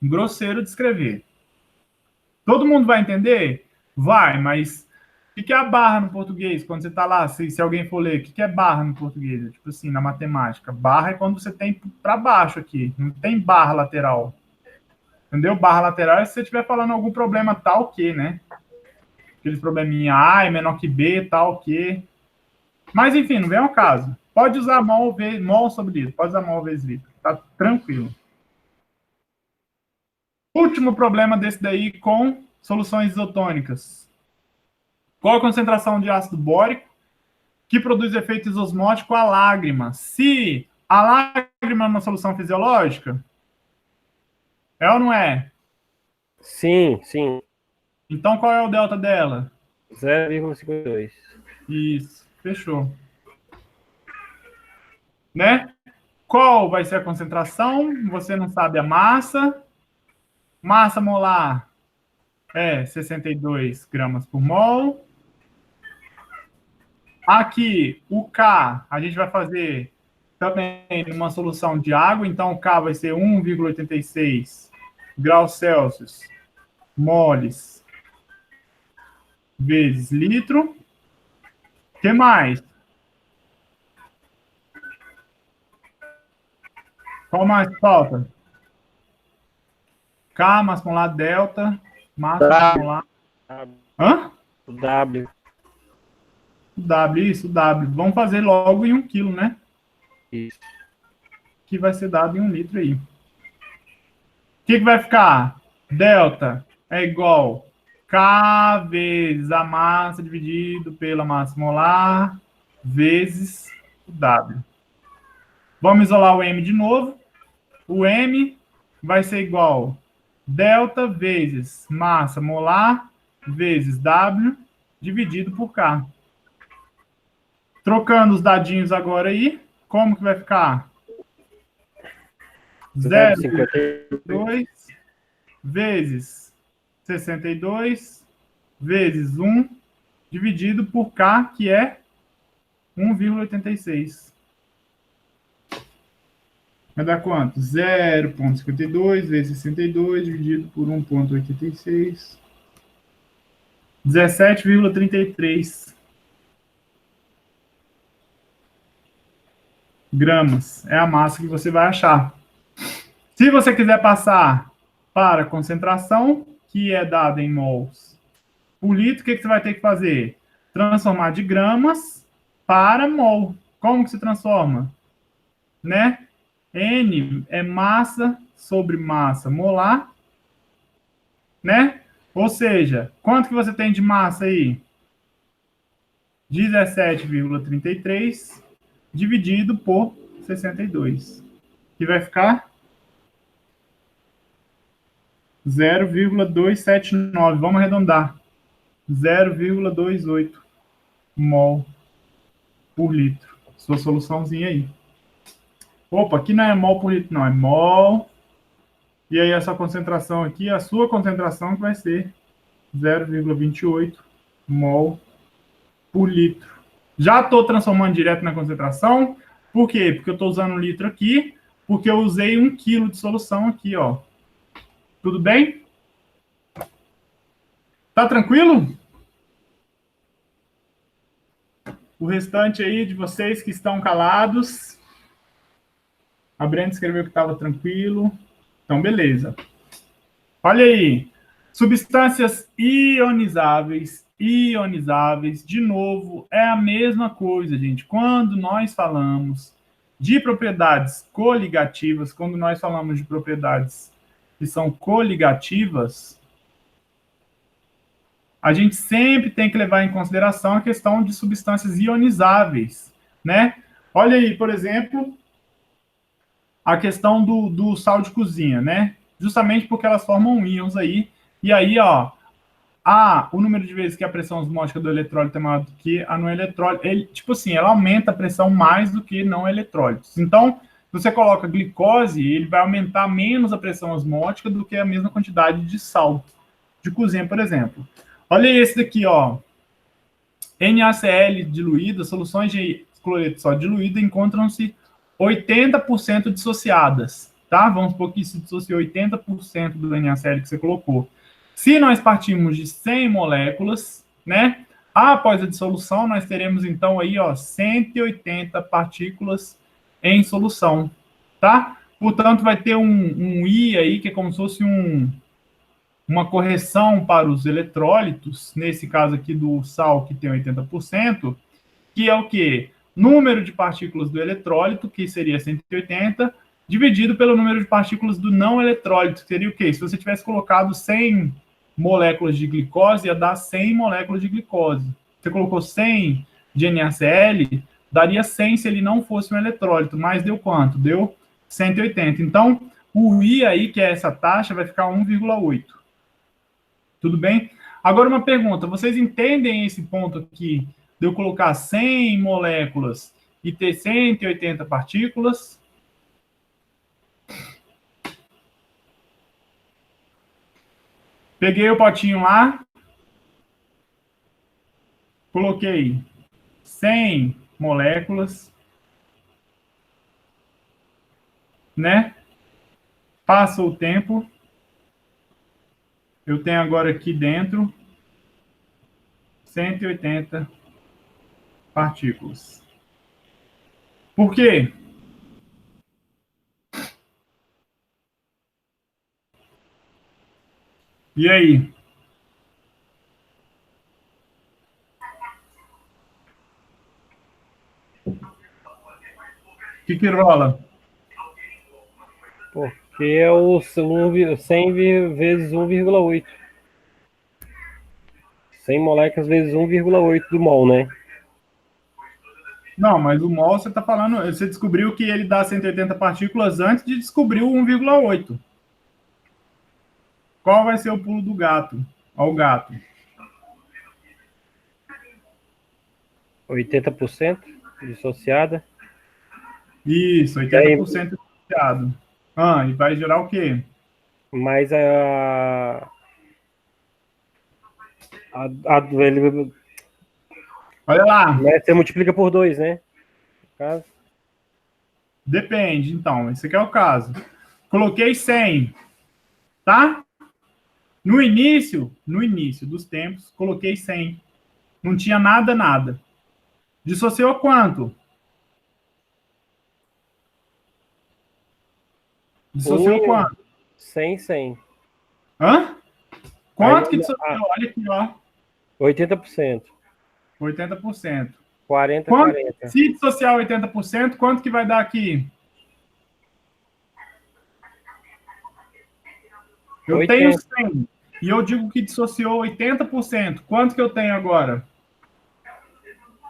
grosseiro de escrever. Todo mundo vai entender? Vai, mas o que é a barra no português? Quando você está lá, se alguém for ler, o que é barra no português? É tipo assim, na matemática. Barra é quando você tem para baixo aqui, não tem barra lateral. Entendeu? Barra lateral é se você estiver falando algum problema tal que, né? Aqueles probleminha A é menor que B, tal que. Mas enfim, não vem ao caso. Pode usar mol sobre isso, pode usar mol vezes litro. Tá tranquilo. Último problema desse daí com soluções isotônicas. Qual a concentração de ácido bórico que produz efeito isosmótico à lágrima? Se a lágrima é uma solução fisiológica, é ou não é? Sim, sim. Então qual é o delta dela? 0,52. Isso, fechou. Né? Qual vai ser a concentração? Você não sabe a massa. Massa molar é 62 gramas por mol. Aqui, o K, a gente vai fazer também uma solução de água, então o K vai ser 1,86 graus Celsius moles vezes litro. O que mais? Qual mais falta? K, massa molar delta, massa molar... Hã? O W. O W, isso, o W. Vamos fazer logo em 1 quilo, né? Isso. Que vai ser dado em 1 litro aí. O que vai ficar? Delta é igual K vezes a massa dividido pela massa molar vezes o W. Vamos isolar o M de novo. O M vai ser igual delta vezes massa molar vezes W dividido por K. Trocando os dadinhos agora aí, como que vai ficar? 0,52 vezes 62 vezes 1 dividido por K, que é 1,86. Vai dar quanto? 0,52 vezes 62 dividido por 1,86. 17,33 gramas. É a massa que você vai achar. Se você quiser passar para concentração, que é dada em mols por litro, o que você vai ter que fazer? Transformar de gramas para mol. Como que se transforma? Né? N é massa sobre massa molar, né? Ou seja, quanto que você tem de massa aí? 17,33 dividido por 62, que vai ficar 0,279. Vamos arredondar. 0,28 mol por litro. Sua soluçãozinha aí. Opa, aqui não é mol por litro, não. É mol. E aí, essa concentração aqui, a sua concentração que vai ser 0,28 mol por litro. Já estou transformando direto na concentração. Por quê? Porque eu estou usando um litro aqui, porque eu usei 1 quilo de solução aqui, ó. Tudo bem? Tá tranquilo? O restante aí de vocês que estão calados. A Brenda escreveu que estava tranquilo. Então, beleza. Olha aí. Substâncias ionizáveis. Ionizáveis, de novo, é a mesma coisa, gente. Quando nós falamos de propriedades coligativas, quando nós falamos de propriedades que são coligativas, a gente sempre tem que levar em consideração a questão de substâncias ionizáveis, né? Olha aí, por exemplo, a questão do sal de cozinha, né? Justamente porque elas formam íons aí, e aí, ó, o número de vezes que a pressão osmótica do eletrólito é maior do que a não eletrólito, tipo assim, ela aumenta a pressão mais do que não eletrólitos. Então, se você coloca glicose, ele vai aumentar menos a pressão osmótica do que a mesma quantidade de sal de cozinha, por exemplo. Olha esse daqui, ó. NaCl diluída, soluções de cloreto de sódio diluído encontram-se 80% dissociadas, tá? Vamos supor que se dissocie 80% do NaCl que você colocou. Se nós partirmos de 100 moléculas, né? Após a dissolução, nós teremos, então, aí, ó, 180 partículas em solução, tá? Portanto, vai ter um I aí, que é como se fosse uma correção para os eletrólitos, nesse caso aqui do sal, que tem 80%, que é o quê? Número de partículas do eletrólito, que seria 180, dividido pelo número de partículas do não eletrólito, que seria o quê? Se você tivesse colocado 100 moléculas de glicose, ia dar 100 moléculas de glicose. Você colocou 100 de NaCl, daria 100 se ele não fosse um eletrólito, mas deu quanto? Deu 180. Então, o I aí, que é essa taxa, vai ficar 1,8. Tudo bem? Agora uma pergunta, vocês entendem esse ponto aqui de eu colocar 100 moléculas e ter 180 partículas? Peguei o potinho lá, coloquei 100 moléculas, né? Passa o tempo, eu tenho agora aqui dentro 180 partículas. Por quê? E aí? O que rola? Porque é o 100 vezes 1,8. 100 moléculas vezes 1,8 do mol, né? Não, mas o mol você está falando, você descobriu que ele dá 180 partículas antes de descobrir o 1,8. Qual vai ser o pulo do gato ao gato? 80% dissociada. Isso, 80% dissociado. E vai gerar o quê? Mais ele, olha lá. Você multiplica por 2, né? Caso. Depende, então. Esse aqui é o caso. Coloquei 100, tá? No início dos tempos, coloquei 100. Não tinha nada. Dissociou quanto? Dissociou quanto? 100. Hã? Quanto que dissociou? Olha aqui, ó. 80%. 80%. 40. Se dissociar 80%, quanto que vai dar aqui? Eu 80. tenho 100 e eu digo que dissociou 80%. Quanto que eu tenho agora?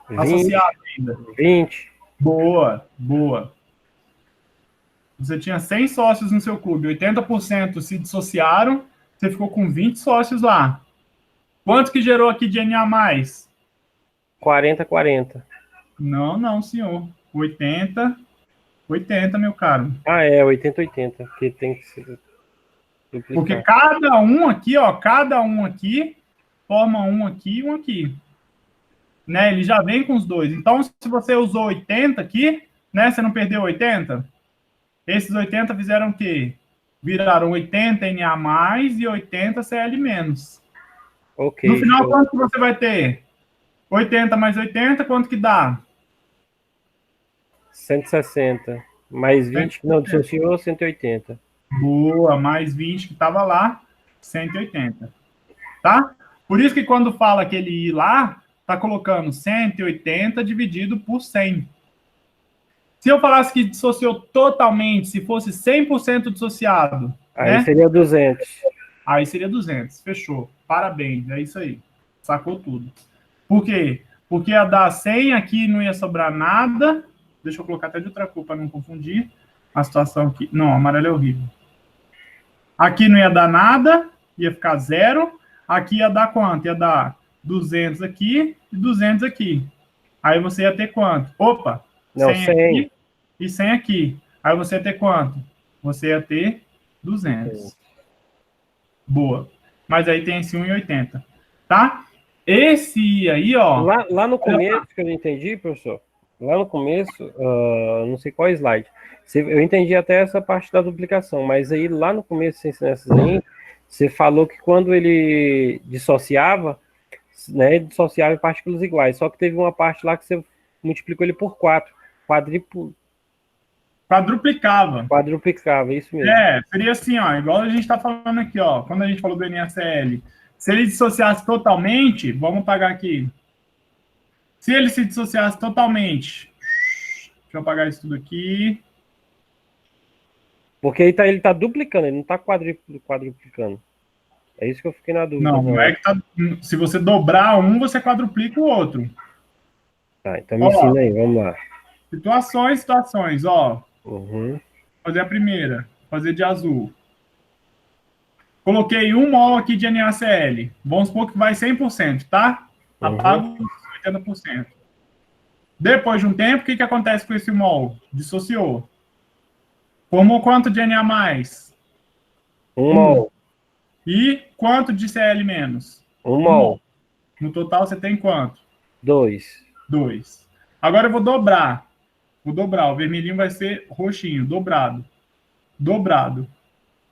20, associado ainda. 20. Boa. Você tinha 100 sócios no seu clube, 80% se dissociaram, você ficou com 20 sócios lá. Quanto que gerou aqui de Na+? 40. Não, senhor. 80, meu caro. 80. Que tem que ser duplicado. Porque cada um aqui forma um aqui e um aqui. Né? Ele já vem com os dois. Então, se você usou 80 aqui, né? Você não perdeu 80? Esses 80 fizeram o quê? Viraram 80 Na+, e 80 Cl-. Okay, no final, quanto que você vai ter? 80 mais 80, quanto que dá? 160. Mais 20, 160. Não, dissociou 180. Boa, mais 20 que estava lá, 180. Tá? Por isso que quando fala aquele I lá, tá colocando 180 dividido por 100. Se eu falasse que dissociou totalmente, se fosse 100% dissociado... Aí, né? seria 200. Aí seria 200. Fechou. Parabéns. É isso aí. Sacou tudo. Por quê? Porque ia dar 100 aqui, não ia sobrar nada. Deixa eu colocar até de outra cor para não confundir a situação aqui. Não, amarelo é horrível. Aqui não ia dar nada, ia ficar 0. Aqui ia dar quanto? Ia dar 200 aqui e 200 aqui. Aí você ia ter quanto? Opa! Não, 100 100. aqui e 100 aqui. Aí você ia ter quanto? Você ia ter 200. Boa. Mas aí tem esse 1,80. Tá? Esse aí, ó... Lá no começo, que eu não entendi, professor, lá no começo, não sei qual slide, eu entendi até essa parte da duplicação, mas aí lá no começo, você ensinar essas aí, Você falou que quando ele dissociava, né, dissociava em partículas iguais. Só que teve uma parte lá que você multiplicou ele por 4. Quadruplicava. Quadruplicava, isso mesmo. Seria assim, ó, igual a gente está falando aqui, ó, quando a gente falou do NaCl. Se ele dissociasse totalmente, vamos pagar aqui. Se ele se dissociasse totalmente, deixa eu apagar isso tudo aqui. Porque ele tá duplicando, ele não tá quadruplicando. É isso que eu fiquei na dúvida. Não é que tá. Se você dobrar um, você quadruplica o outro. Tá, então me ensina aí, vamos lá. Situações, ó. Uhum. Fazer a primeira, fazer de azul. Coloquei 1 mol aqui de NaCl. Vamos supor que vai 100%, tá? Apago 80%. Depois de um tempo, o que acontece com esse mol? Dissociou. Formou quanto de Na+? 1 mol. E quanto de Cl-? 1 mol. No total, você tem quanto? 2. 2. Agora eu vou dobrar. O vermelhinho vai ser roxinho, dobrado.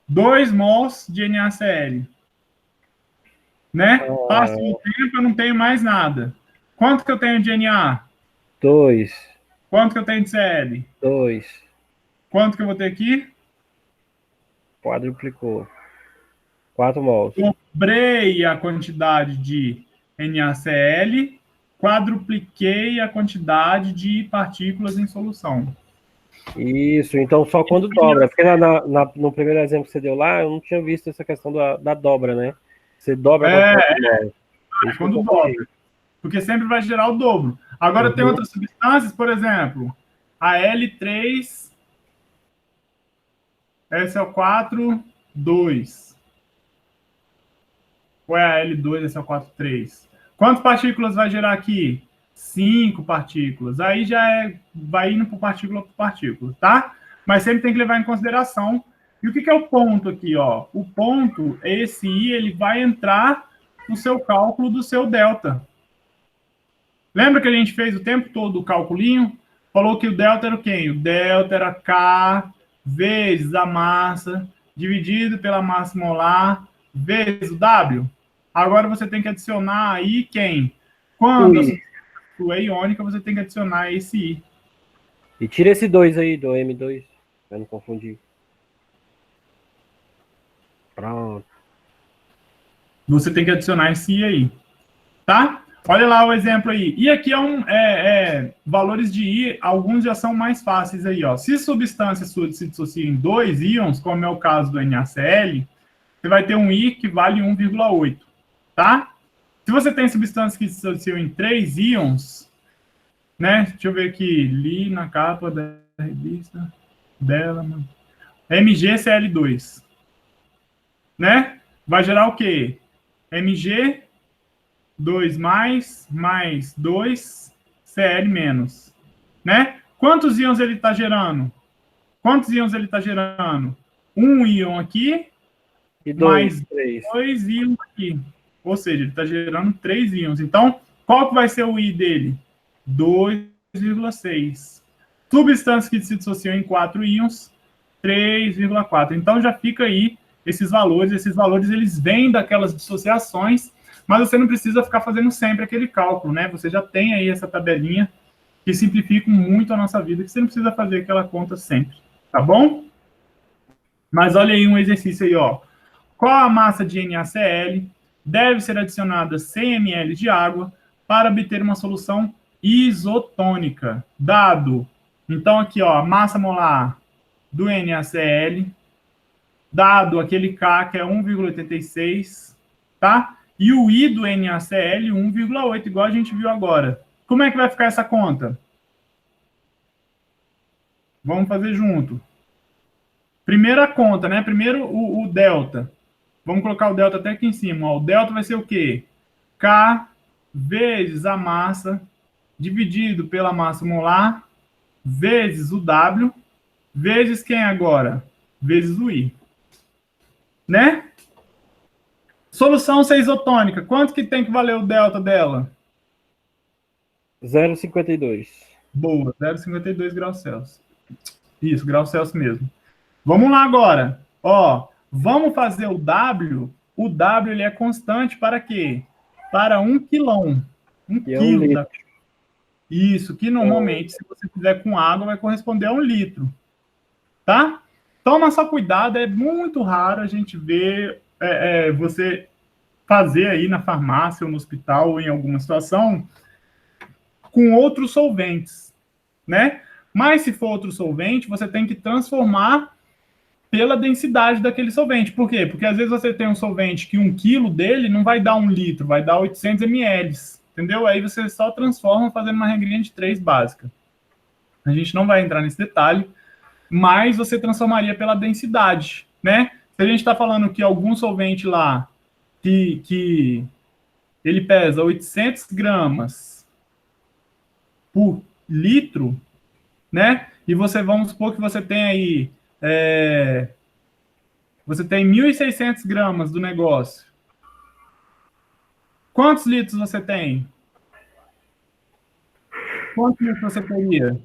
2 mols de NaCl. Né? Passa o tempo, eu não tenho mais nada. Quanto que eu tenho de Na? 2. Quanto que eu tenho de Cl? 2. Quanto que eu vou ter aqui? Quadruplicou. 4 mols. Dobrei a quantidade de NaCl, quadrupliquei a quantidade de partículas em solução. Isso, então só quando dobra. Porque no primeiro exemplo que você deu lá, eu não tinha visto essa questão da dobra, né? Você dobra a quantidade. Quando dobra. Porque sempre vai gerar o dobro. Agora tem outras substâncias, por exemplo, a L3, SO4, 2. Ou é a L2, SO4, 3. Quantas partículas vai gerar aqui? 5 partículas. Aí já vai indo por partícula, tá? Mas sempre tem que levar em consideração. E o que é o ponto aqui, ó? O ponto, esse I, ele vai entrar no seu cálculo do seu delta. Lembra que a gente fez o tempo todo o calculinho? Falou que o delta era o quê? O delta era K vezes a massa dividido pela massa molar vezes o W. Agora você tem que adicionar aí quem? Quando a substância é iônica, você tem que adicionar esse I. E tira esse 2 aí do M2, para não confundir. Pronto. Você tem que adicionar esse I aí. Tá? Olha lá o exemplo aí. E aqui valores de I, alguns já são mais fáceis aí, ó. Se substância sua se dissocia em 2 íons, como é o caso do NaCl, você vai ter um I que vale 1,8, tá? Se você tem substâncias que se dissociam em 3 íons, né? Deixa eu ver aqui, li na capa da revista dela, mano. MgCl2, né? Vai gerar o quê? Mg 2 mais 2 Cl menos, né? Quantos íons ele está gerando? Um íon aqui e mais 2 íons aqui. Ou seja, ele está gerando 3 íons. Então, qual que vai ser o I dele? 2,6. Substâncias que se dissociam em 4 íons, 3,4. Então, já fica aí esses valores. Esses valores, eles vêm daquelas dissociações, mas você não precisa ficar fazendo sempre aquele cálculo, né? Você já tem aí essa tabelinha que simplifica muito a nossa vida, que você não precisa fazer aquela conta sempre, tá bom? Mas olha aí um exercício aí, ó. Qual a massa de NaCl? Deve ser adicionada 100 ml de água para obter uma solução isotônica. Dado, então aqui, ó, a massa molar do NaCl, dado aquele K, que é 1,86, tá? E o I do NaCl, 1,8, igual a gente viu agora. Como é que vai ficar essa conta? Vamos fazer junto. Primeira conta, né? Primeiro o delta. Vamos colocar o delta até aqui em cima. Ó. O delta vai ser o quê? K vezes a massa dividido pela massa molar vezes o W vezes quem agora? Vezes o I. Né? Solução ser isotônica. Quanto que tem que valer o delta dela? 0,52. Boa, 0,52 graus Celsius. Isso, graus Celsius mesmo. Vamos lá agora. Ó, Vamos fazer o W. O W ele é constante para quê? Para 1 quilão. 1 quilo. Isso, que normalmente, se você fizer com água, vai corresponder a 1 litro. Tá? Toma só cuidado, é muito raro a gente ver você fazer aí na farmácia ou no hospital ou em alguma situação com outros solventes, né? Mas se for outro solvente, você tem que transformar pela densidade daquele solvente. Por quê? Porque às vezes você tem um solvente que 1 quilo dele não vai dar 1 litro, vai dar 800 ml, entendeu? Aí você só transforma fazendo uma regrinha de 3 básica. A gente não vai entrar nesse detalhe, mas você transformaria pela densidade, né? Se a gente está falando que algum solvente lá que ele pesa 800 gramas por litro, né? E vamos supor que você tem aí você tem 1.600 gramas do negócio. Quantos litros você tem? Quantos litros você teria?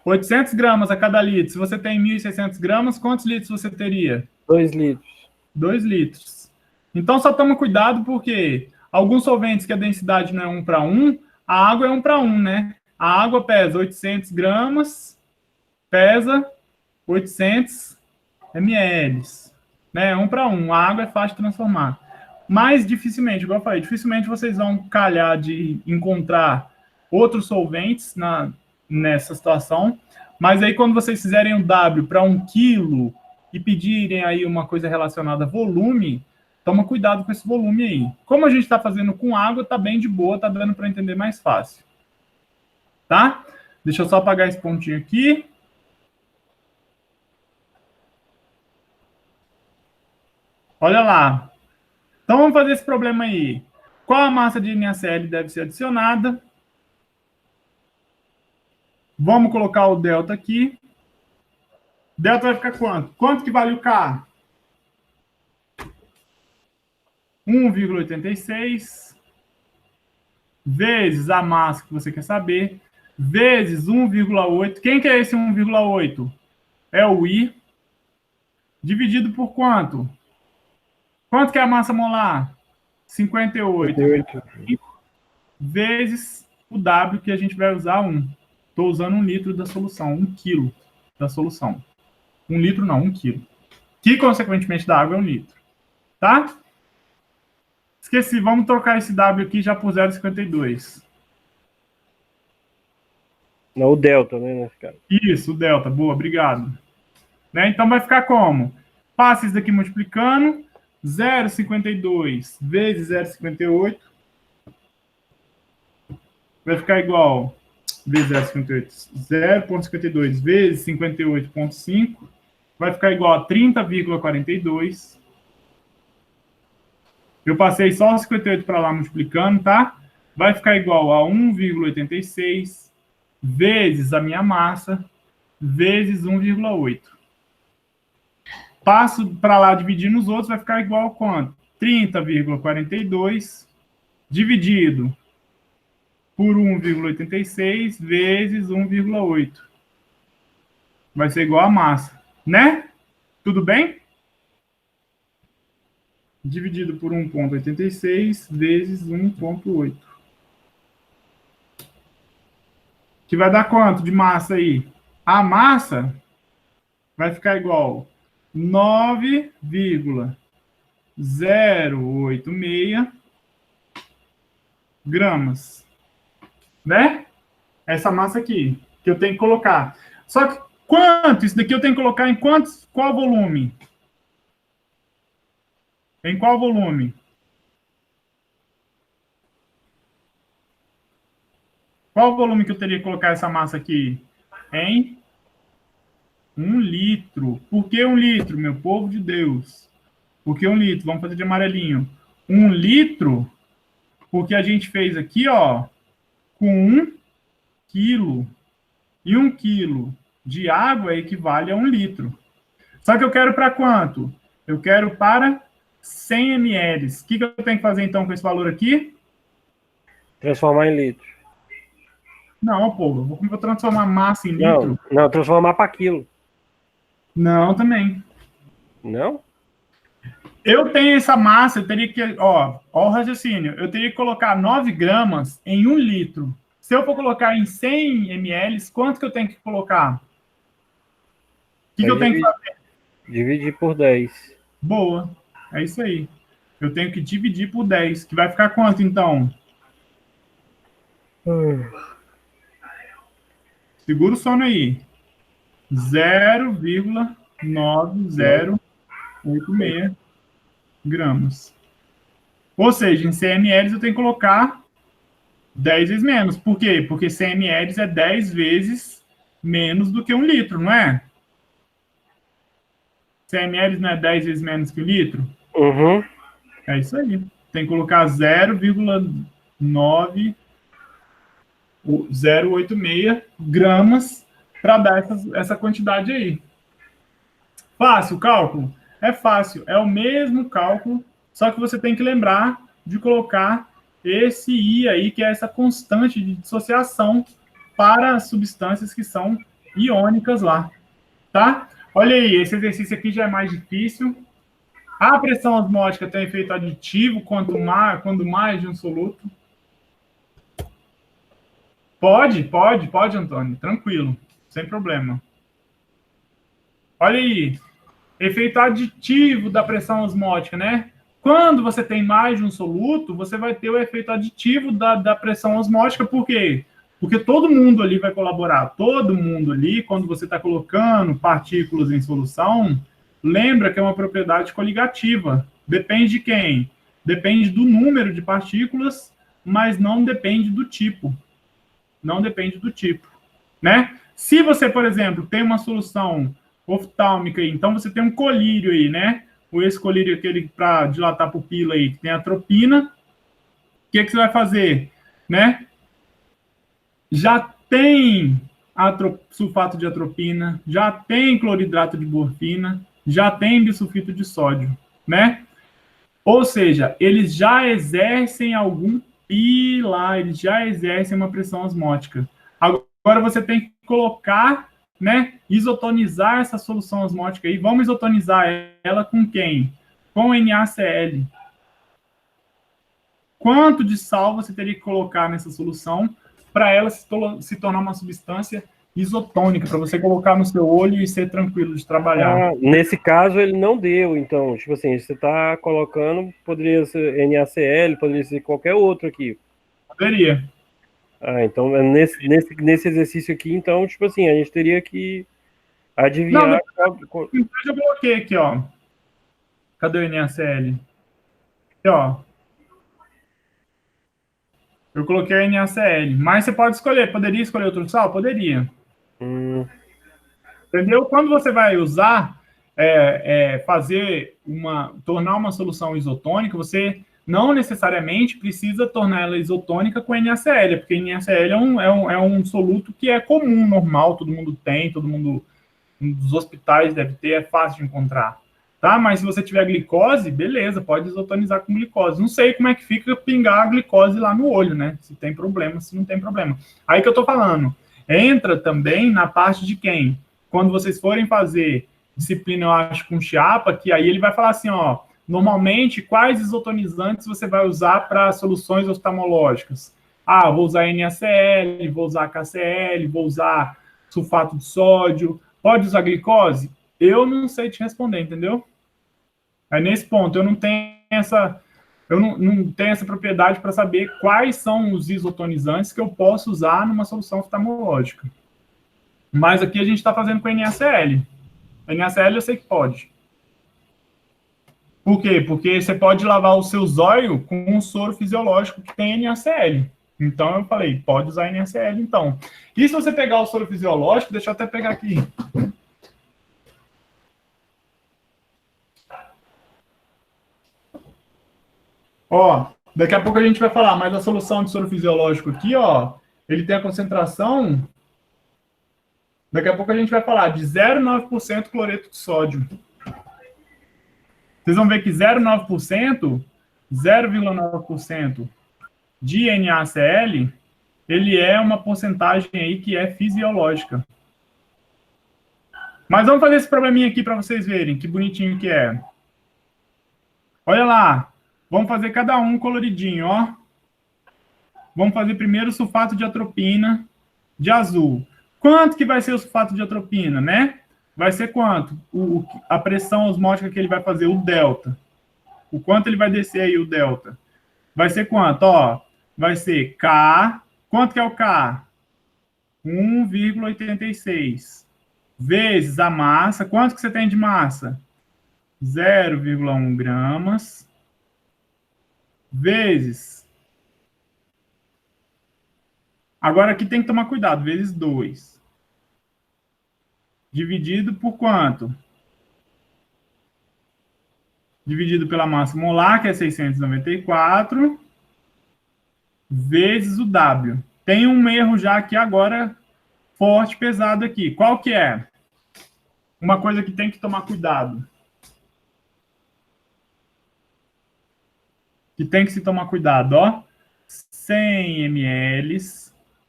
800 gramas a cada litro. Se você tem 1.600 gramas, quantos litros você teria? 2 litros. 2 litros. Então, só toma cuidado porque alguns solventes que a densidade não é 1 para 1, a água é 1 para 1, né? A água pesa 800 gramas, pesa 800 ml. Né? 1 para 1. A água é fácil de transformar. Mas dificilmente, igual eu falei, dificilmente vocês vão calhar de encontrar outros solventes nessa situação. Mas aí, quando vocês fizerem o W para 1 quilo e pedirem aí uma coisa relacionada a volume, toma cuidado com esse volume aí. Como a gente está fazendo com água, tá bem de boa, tá dando para entender mais fácil. Tá? Deixa eu só apagar esse pontinho aqui. Olha lá. Então, vamos fazer esse problema aí. Qual a massa de NaCl deve ser adicionada? Vamos colocar o delta aqui. Delta vai ficar quanto? Quanto que vale o K? 1,86 vezes a massa que você quer saber, vezes 1,8. Quem que é esse 1,8? É o I. Dividido por quanto? Quanto que é a massa molar? 58. Vezes o W, que a gente vai usar 1. Estou usando 1 litro da solução, 1 quilo da solução. 1 litro não, 1 quilo. Que, consequentemente, da água é 1 litro. Tá? Esqueci, vamos trocar esse W aqui já por 0,52. Não, o delta, né, nesse caso. Isso, o delta. Boa, obrigado. Né? Então, vai ficar como? Passa isso daqui multiplicando. 0,52 vezes 0,58 vai ficar igual, vezes 0,58, 0,52 vezes 58,5 vai ficar igual a 30,42. Eu passei só o 58 para lá multiplicando, tá? Vai ficar igual a 1,86 vezes a minha massa, vezes 1,8. Passo para lá dividindo os outros, vai ficar igual a quanto? 30,42 dividido por 1,86 vezes 1,8. Vai ser igual a massa, né? Tudo bem? Dividido por 1,86 vezes 1,8. Que vai dar quanto de massa aí? A massa vai ficar igual 9,086 gramas. Né? Essa massa aqui, que eu tenho que colocar. Só que quanto? Isso daqui eu tenho que colocar em quantos? Qual volume? Em qual volume? Qual o volume que eu teria que colocar essa massa aqui? Em 1 litro. Por que 1 litro, meu povo de Deus? Por que 1 litro? Vamos fazer de amarelinho. 1 litro, porque a gente fez aqui, ó, com 1 quilo. E 1 quilo de água equivale a 1 litro. Só que eu quero para quanto? Eu quero para 100 ml. O que eu tenho que fazer, então, com esse valor aqui? Transformar em litro. Não, pô, vou transformar massa em litro. Não, transformar para quilo. Não, também. Não? Eu tenho essa massa, eu teria que, ó o raciocínio, eu teria que colocar 9 gramas em 1 litro. Se eu for colocar em 100 ml, quanto que eu tenho que colocar? O que eu tenho que fazer? Dividir por 10. Boa, é isso aí. Eu tenho que dividir por 10, que vai ficar quanto, então? Segura o sono aí. 0,9086 gramas. Ou seja, em 100 ml eu tenho que colocar 10 vezes menos. Por quê? Porque 100 ml é 10 vezes menos do que 1 litro, não é? 100 ml não é 10 vezes menos que 1 litro? Uhum. É isso aí. Tem que colocar 0,9086 gramas para dar essa quantidade aí. Fácil o cálculo? É fácil. É o mesmo cálculo, só que você tem que lembrar de colocar esse I aí, que é essa constante de dissociação para substâncias que são iônicas lá, tá? Olha aí, esse exercício aqui já é mais difícil. A pressão osmótica tem efeito aditivo quando mais de um soluto? Pode, Antônio, tranquilo, sem problema. Olha aí, efeito aditivo da pressão osmótica, né? Quando você tem mais de um soluto, você vai ter o efeito aditivo da pressão osmótica, por quê? Porque todo mundo ali vai colaborar, todo mundo ali, quando você está colocando partículas em solução, lembra que é uma propriedade coligativa. Depende de quem? Depende do número de partículas, mas não depende do tipo. Não depende do tipo, né? Se você, por exemplo, tem uma solução oftálmica aí, então você tem um colírio aí, né? Esse colírio aquele para dilatar a pupila aí, que tem atropina. O que você vai fazer, né? Já tem sulfato de atropina, já tem cloridrato de morfina, já tem bisulfito de sódio, né? Ou seja, eles já exercem algum pilar, eles já exercem uma pressão osmótica. Agora você tem que colocar, né, isotonizar essa solução osmótica aí. Vamos isotonizar ela com quem? Com NaCl. Quanto de sal você teria que colocar nessa solução para ela se tornar uma substância isotônica, para você colocar no seu olho e ser tranquilo de trabalhar? Nesse caso, ele não deu, então, tipo assim, você está colocando, poderia ser NaCl, poderia ser qualquer outro aqui. Poderia. Então, nesse exercício aqui, então, tipo assim, a gente teria que adivinhar... Não, eu já coloquei aqui, ó. Cadê o NaCl? Aqui, ó. Eu coloquei o NaCl. Mas você pode escolher. Poderia escolher outro sal? Poderia. Entendeu? Quando você vai usar, tornar uma solução isotônica, você não necessariamente precisa tornar ela isotônica com NaCl, porque NaCl é um soluto que é comum, normal, todo mundo tem, todo mundo nos hospitais deve ter, é fácil de encontrar. Tá? Mas se você tiver glicose, beleza, pode isotonizar com glicose. Não sei como é que fica pingar a glicose lá no olho, né? Se tem problema, se não tem problema. Aí que eu tô falando. Entra também na parte de quem? Quando vocês forem fazer disciplina, eu acho, com Chiapa, que aí ele vai falar assim, ó, normalmente, quais isotonizantes você vai usar para soluções oftalmológicas? Ah, vou usar NaCl, vou usar KCl, vou usar sulfato de sódio. Pode usar glicose? Eu não sei te responder, entendeu? Aí, nesse ponto, eu não tenho essa propriedade para saber quais são os isotonizantes que eu posso usar numa solução oftalmológica. Mas aqui a gente está fazendo com NaCl. NaCl eu sei que pode. Por quê? Porque você pode lavar o seu zóio com um soro fisiológico que tem NaCl. Então, eu falei, pode usar NaCl, então. E se você pegar o soro fisiológico, deixa eu até pegar aqui. Ó, daqui a pouco a gente vai falar, mas a solução de soro fisiológico aqui, ó, ele tem a concentração... Daqui a pouco a gente vai falar de 0,9% cloreto de sódio. Vocês vão ver que 0,9% de NaCl, ele é uma porcentagem aí que é fisiológica. Mas vamos fazer esse probleminha aqui para vocês verem que bonitinho que é. Olha lá. Vamos fazer cada um coloridinho, ó. Vamos fazer primeiro o sulfato de atropina de azul. Quanto que vai ser o sulfato de atropina, né? Vai ser quanto? A pressão osmótica que ele vai fazer, o delta. O quanto ele vai descer aí, o delta. Vai ser quanto? Ó, vai ser K. Quanto que é o K? 1,86. Vezes a massa. Quanto que você tem de massa? 0,1 gramas. Vezes. Agora aqui tem que tomar cuidado. Vezes 2. Dividido por quanto? Dividido pela massa molar, que é 694, vezes o W. Tem um erro já aqui agora, forte, pesado aqui. Qual que é? Uma coisa que tem que tomar cuidado. Que tem que se tomar cuidado, ó. 100 ml.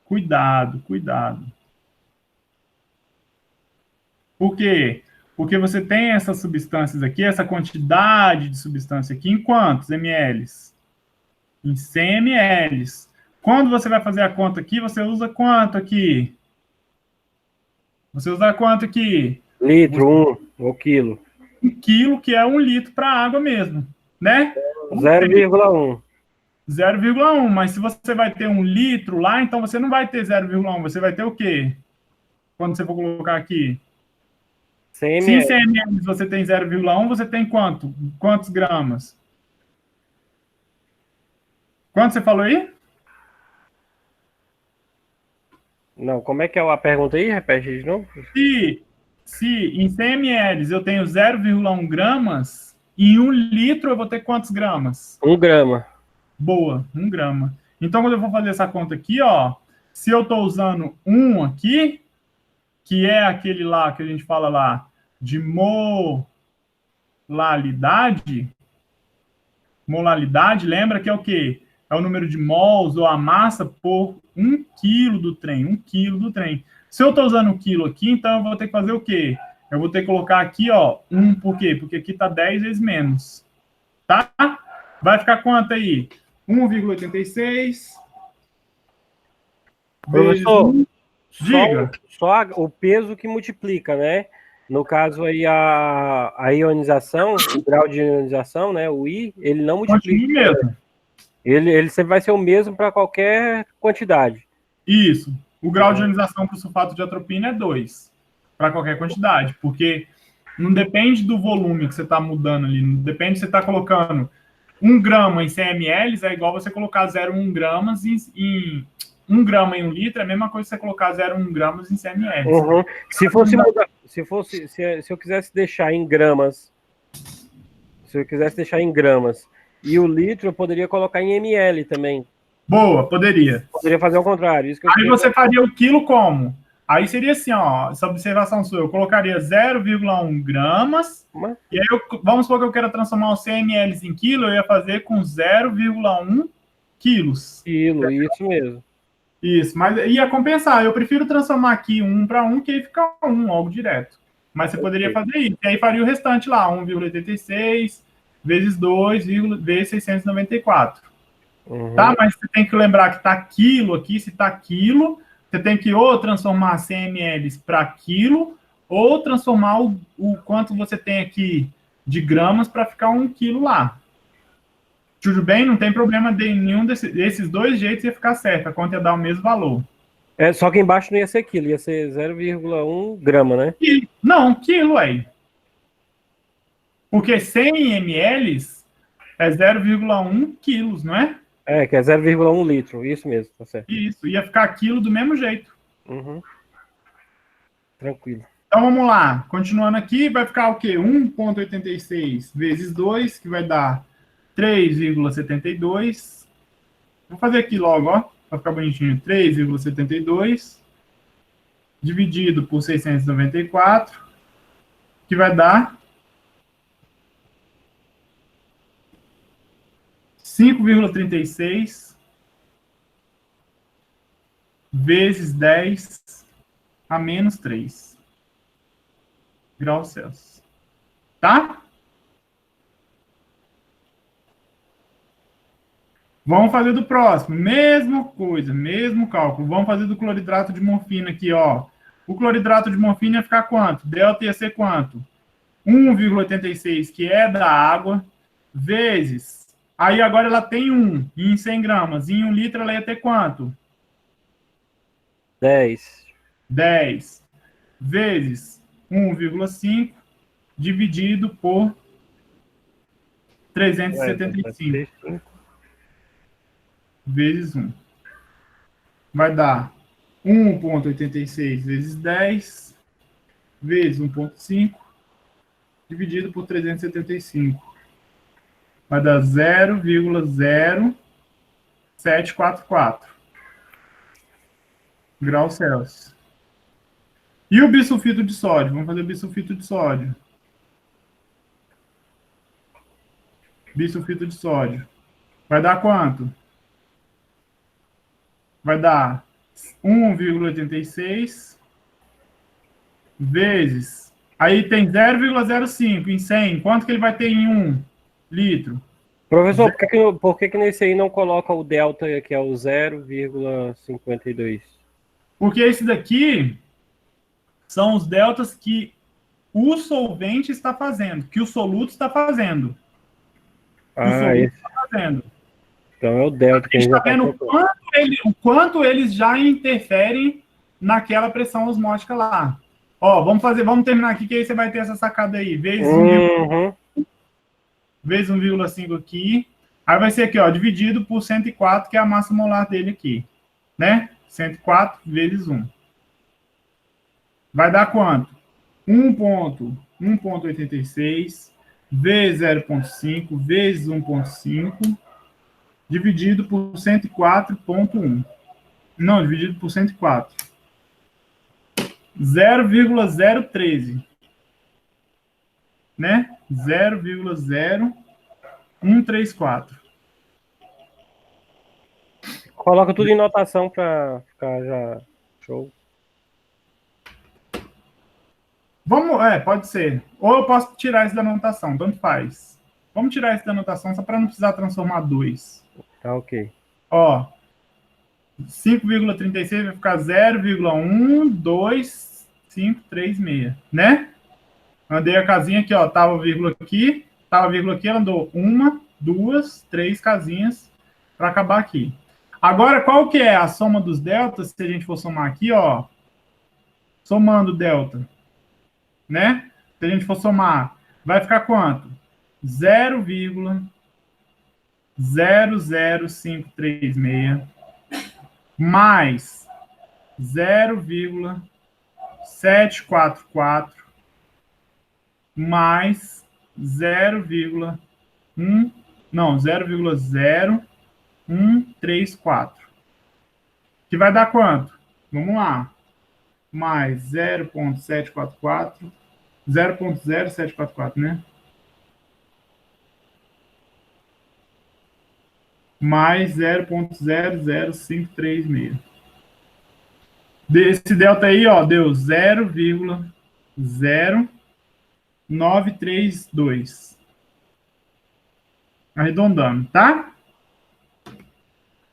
Cuidado, cuidado. Por quê? Porque você tem essas substâncias aqui, essa quantidade de substância aqui, em quantos ml? Em 100 ml. Quando você vai fazer a conta aqui, você usa quanto aqui? Você usa quanto aqui? Litro, ou quilo. 1 quilo, que é 1 litro para água mesmo, né? 0,1. 0,1, mas se você vai ter 1 litro lá, então você não vai ter 0,1, você vai ter o quê? Quando você for colocar aqui? 100 Se em ml. 100 ml você tem 0,1, você tem quanto? Quantos gramas? Quanto você falou aí? Não, como é que é a pergunta aí? Repete de novo. Se em 100 ml eu tenho 0,1 gramas, em 1 litro eu vou ter quantos gramas? 1 grama. Boa, 1 grama. Então, quando eu vou fazer essa conta aqui, ó, se eu estou usando 1 aqui, que é aquele lá que a gente fala lá de molaridade, lembra que é o quê? É o número de mols ou a massa por 1 quilo do trem, 1 quilo do trem. Se eu estou usando 1 quilo aqui, então eu vou ter que fazer o quê? Eu vou ter que colocar aqui, ó, 1, por quê? Porque aqui está 10 vezes menos, tá? Vai ficar quanto aí? 1,86 vezes Professor, 1. Diga. só o peso que multiplica, né? No caso aí, a ionização, o grau de ionização, né? O I, ele não multiplica. Continue mesmo. Ele sempre vai ser o mesmo para qualquer quantidade. Isso. O grau de ionização para o sulfato de atropina é 2, para qualquer quantidade, porque não depende do volume que você está mudando ali, não depende se você está colocando 1 grama em 100 ml, é igual você colocar 0,1 gramas em 1 grama em 1 litro, é a mesma coisa que você colocar 0,1 gramas em 100 ml. Uhum. Se fosse mudar, se eu quisesse deixar em gramas, e o litro eu poderia colocar em ml também. Boa, poderia. Poderia fazer ao contrário. Isso que eu Aí você faria o quilo como? Aí seria assim, ó, essa observação sua, eu colocaria 0,1 gramas, e aí vamos supor que eu quero transformar os 100 ml em quilo, eu ia fazer com 0,1 quilos. Quilo, isso mesmo. Isso, mas ia compensar. Eu prefiro transformar aqui 1 para 1, que aí fica 1, algo direto. Mas você poderia fazer isso. E aí faria o restante lá, 1,86 vezes 2, vezes 694. Tá? Mas você tem que lembrar que está quilo aqui. Se está quilo, você tem que ou transformar 100 ml para quilo, ou transformar o quanto você tem aqui de gramas para ficar 1 quilo lá. Tudo bem? Não tem problema de nenhum desses dois jeitos ia ficar certo. A conta ia dar o mesmo valor. Só que embaixo não ia ser quilo, ia ser 0,1 grama, né? Não, quilo aí. Porque 100 ml é 0,1 quilos, não é? Que é 0,1 litro, isso mesmo, tá certo. Isso, ia ficar quilo do mesmo jeito. Uhum. Tranquilo. Então vamos lá, continuando aqui, vai ficar o quê? 1,86 vezes 2, que vai dar 3,72. Vou fazer aqui logo, ó, para ficar bonitinho. 3,72 dividido por 694, que vai dar 5,36 vezes 10 a menos 3 graus Celsius. Tá? Vamos fazer do próximo. Mesma coisa, mesmo cálculo. Vamos fazer do cloridrato de morfina aqui, ó. O cloridrato de morfina ia ficar quanto? Delta ia ser quanto? 1,86, que é da água, vezes... Aí agora ela tem 1 em 100 gramas. Em 1 litro ela ia ter quanto? 10. 10 vezes 1,5 dividido por 375 vezes 1. Vai dar 1,86 vezes 10 vezes 1,5 dividido por 375. Vai dar 0,0744 graus Celsius. E o bisulfito de sódio? Vamos fazer o bisulfito de sódio. Bisulfito de sódio. Vai dar quanto? Vai dar 1,86 vezes... Aí tem 0,05 em 100. Quanto que ele vai ter em 1 litro? Professor, por que nesse aí não coloca o delta, que é o 0,52? Porque esse daqui são os deltas que o solvente está fazendo, que o soluto está fazendo. Está fazendo. Então é o delta que a gente está vendo o quanto eles já interferem naquela pressão osmótica lá. Ó, vamos terminar aqui, que aí você vai ter essa sacada aí. Vezes 1,5 aqui. Aí vai ser aqui, ó, dividido por 104, que é a massa molar dele aqui. Né? 104 vezes 1. Vai dar quanto? 1,86 vezes 0,5 vezes 1,5 dividido por 104,1. Não, dividido por 104. 0,013. Né? 0,0134. Coloca tudo em notação para ficar já show. Vamos, pode ser. Ou eu posso tirar isso da anotação, tanto faz. Vamos tirar isso da anotação só para não precisar transformar 2. Tá, ok. Ó, 5,36 vai ficar 0,12536, né? Andei a casinha aqui, ó, tava vírgula aqui, ela andou 1, 2, 3 casinhas para acabar aqui. Agora, qual que é a soma dos deltas, se a gente for somar aqui, ó, somando delta, né? Se a gente for somar, vai ficar quanto? 0,00536 mais 0,744 mais 0,0134. Que vai dar quanto? Vamos lá. Mais 0,744, 0,0744, né? Mais 0,00536. Esse delta aí, ó, deu 0,0932. Arredondando, tá?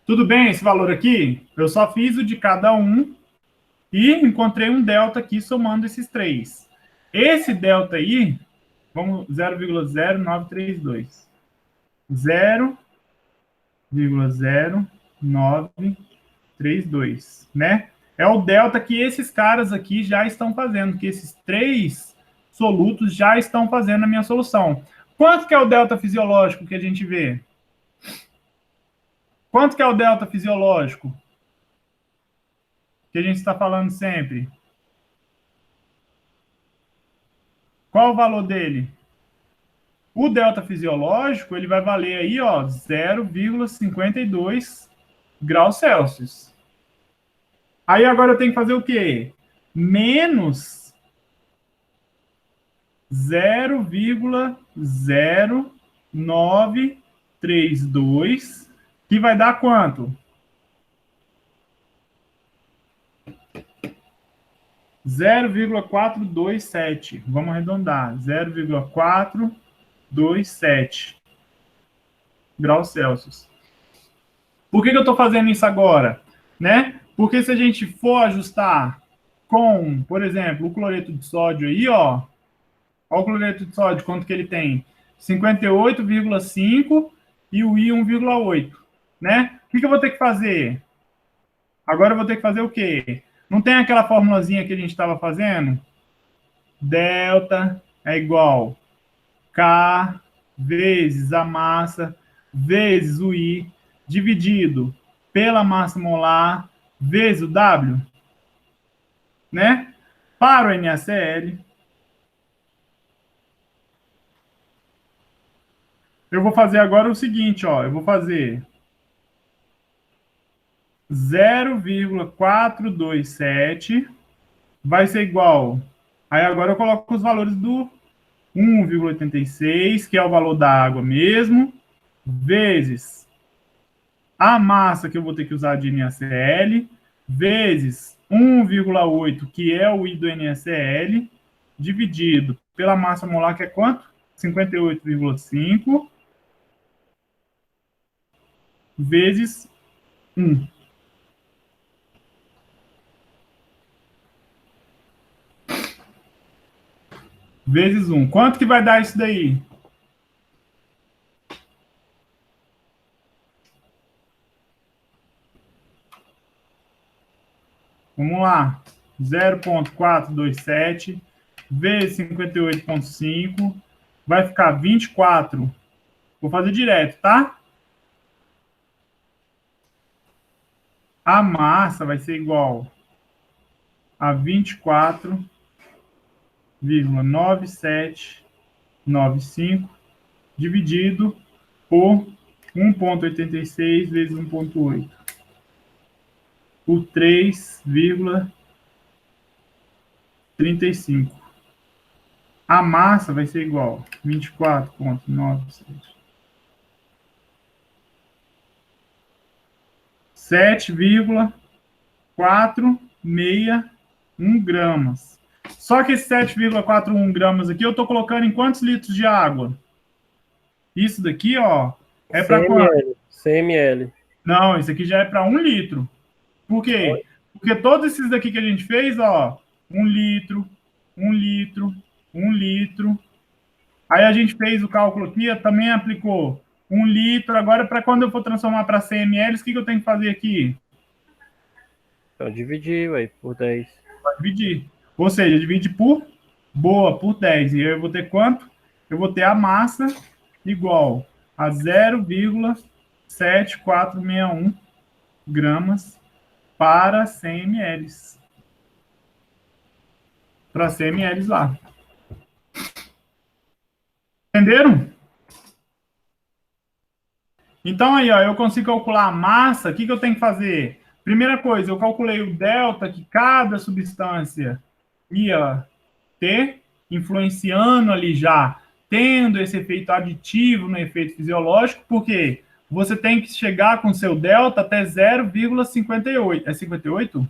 Tudo bem esse valor aqui? Eu só fiz o de cada um e encontrei um delta aqui somando esses 3. Esse delta aí, vamos, 0,0932. 0,0932, né? É o delta que esses caras aqui já estão fazendo, que esses 3 solutos já estão fazendo na minha solução. Quanto que é o delta fisiológico que a gente vê? Quanto que é o delta fisiológico? Que a gente está falando sempre. Qual o valor dele? O delta fisiológico, ele vai valer aí, ó, 0,52 graus Celsius. Aí agora eu tenho que fazer o quê? Menos 0,0932, que vai dar quanto? 0,427. Vamos arredondar. 0,427 graus Celsius. Por que eu estou fazendo isso agora? Né? Porque se a gente for ajustar com, por exemplo, o cloreto de sódio aí, ó o cloreto de sódio, quanto que ele tem? 58,5 e o I 1,8, né? O que eu vou ter que fazer? Agora eu vou ter que fazer o quê? Não tem aquela formulazinha que a gente estava fazendo? Delta é igual K vezes a massa vezes o I dividido pela massa molar vezes o W, né? Para o NaCl, eu vou fazer agora o seguinte, ó, eu vou fazer 0,427 vai ser igual. Aí agora eu coloco os valores do 1,86, que é o valor da água mesmo, vezes a massa que eu vou ter que usar de NaCl, vezes 1,8, que é o I do NaCl, dividido pela massa molar, que é quanto? 58,5, vezes 1. Vezes 1. Quanto que vai dar isso daí? Vamos lá. 0,427 vezes 58,5 vai ficar 24. Vou fazer direto, tá? A massa vai ser igual a 24,9795 dividido por 1,86 vezes 1,8. Por 3,35. A massa vai ser igual a 24,97. 7,461 gramas. Só que esse 7,41 gramas aqui eu estou colocando em quantos litros de água? Isso daqui, ó, é para quanto? 100 ml. Não, isso aqui já é para 1 litro. Por quê? Oi? Porque todos esses daqui que a gente fez, ó, 1 litro, 1 litro, 1 litro. Aí a gente fez o cálculo aqui, também aplicou 1 litro. Agora, para quando eu for transformar para 100 ml, o que eu tenho que fazer aqui? Então, dividir, ué, por 10. Vai dividir. Ou seja, divide por 10. E eu vou ter quanto? Eu vou ter a massa igual a 0,7461 gramas para 100 ml. Para 100 ml lá. Entenderam? Então, aí, ó, eu consigo calcular a massa. O que eu tenho que fazer? Primeira coisa, eu calculei o delta que cada substância ia ter, influenciando ali já, tendo esse efeito aditivo no efeito fisiológico, porque você tem que chegar com seu delta até 0,58. É 58?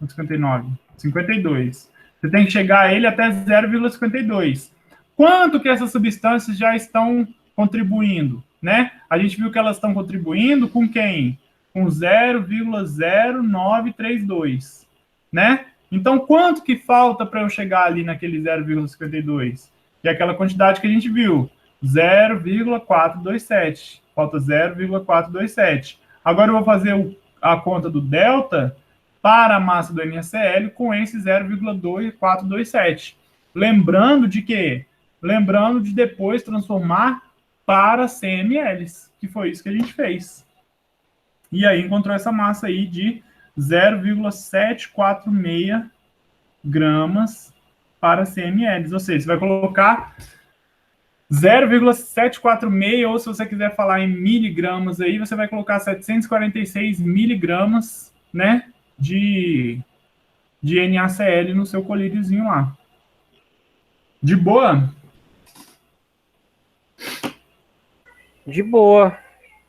59? 52. Você tem que chegar a ele até 0,52. Quanto que essas substâncias já estão contribuindo, né? A gente viu que elas estão contribuindo com quem? Com 0,0932, né? Então, quanto que falta para eu chegar ali naquele 0,52? Que é aquela quantidade que a gente viu, 0,427. Falta 0,427. Agora eu vou fazer a conta do delta para a massa do NaCl com esse 0,427. Lembrando de quê? Lembrando de depois transformar para 100 ml, que foi isso que a gente fez. E aí encontrou essa massa aí de 0,746 gramas para 100 ml. Ou seja, você vai colocar 0,746, ou se você quiser falar em miligramas aí, você vai colocar 746 miligramas, né, de NaCl no seu colíriozinho lá. De boa? De boa.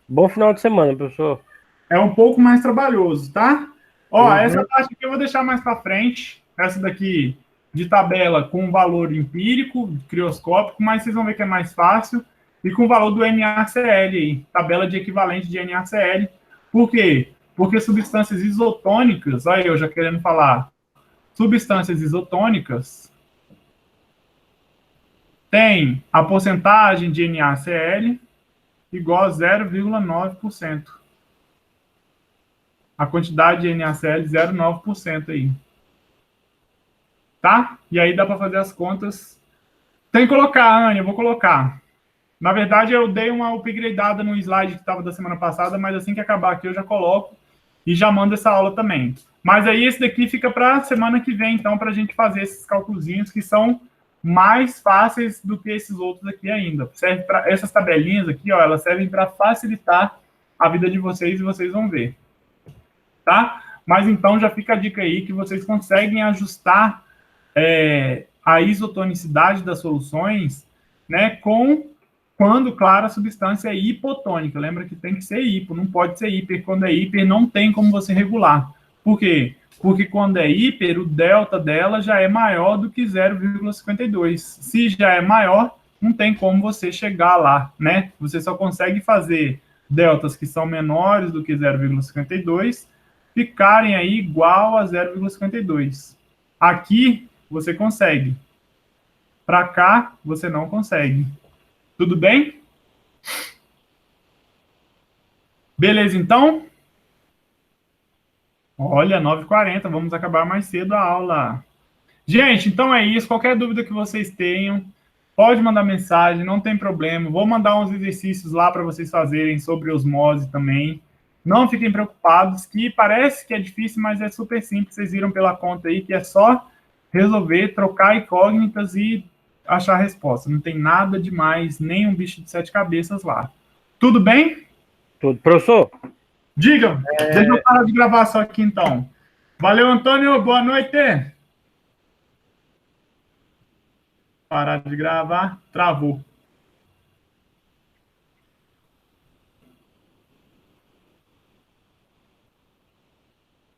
Bom final de semana, professor. É um pouco mais trabalhoso, tá? Ó, essa parte aqui eu vou deixar mais para frente. Essa daqui de tabela com valor empírico, crioscópico, mas vocês vão ver que é mais fácil. e com o valor do NaCl aí, tabela de equivalente de NaCl. Por quê? Porque substâncias isotônicas, aí eu já querendo falar, substâncias isotônicas tem a porcentagem de NaCl igual a 0,9%. A quantidade de NaCl 0,9% aí. Tá? E aí dá para fazer as contas. Tem que colocar, Anne, eu vou colocar. Na verdade, eu dei uma upgradeada no slide que estava da semana passada, mas assim que acabar aqui eu já coloco e já mando essa aula também. Mas aí esse daqui fica para a semana que vem, então, para a gente fazer esses cálculozinhos que são mais fáceis do que esses outros aqui ainda. Serve para essas tabelinhas aqui, ó, elas servem para facilitar a vida de vocês e vocês vão ver. Tá? Mas então já fica a dica aí que vocês conseguem ajustar a isotonicidade das soluções, né, quando, claro, a substância é hipotônica. Lembra que tem que ser hipo, não pode ser hiper. Quando é hiper, não tem como você regular. Por quê? Porque quando é hiper, o delta dela já é maior do que 0,52. Se já é maior, não tem como você chegar lá, né? Você só consegue fazer deltas que são menores do que 0,52 ficarem aí igual a 0,52. Aqui, você consegue. Para cá, você não consegue. Tudo bem? Beleza, então? Olha, 9h40, vamos acabar mais cedo a aula. Gente, então é isso. Qualquer dúvida que vocês tenham, pode mandar mensagem, não tem problema. Vou mandar uns exercícios lá para vocês fazerem sobre osmose também. Não fiquem preocupados, que parece que é difícil, mas é super simples. Vocês viram pela conta aí que é só resolver, trocar incógnitas e achar a resposta. Não tem nada demais, nem um bicho de 7 cabeças lá. Tudo bem? Tudo. Professor? Diga, deixa eu parar de gravar só aqui então. Valeu, Antônio, boa noite. Parar de gravar, travou.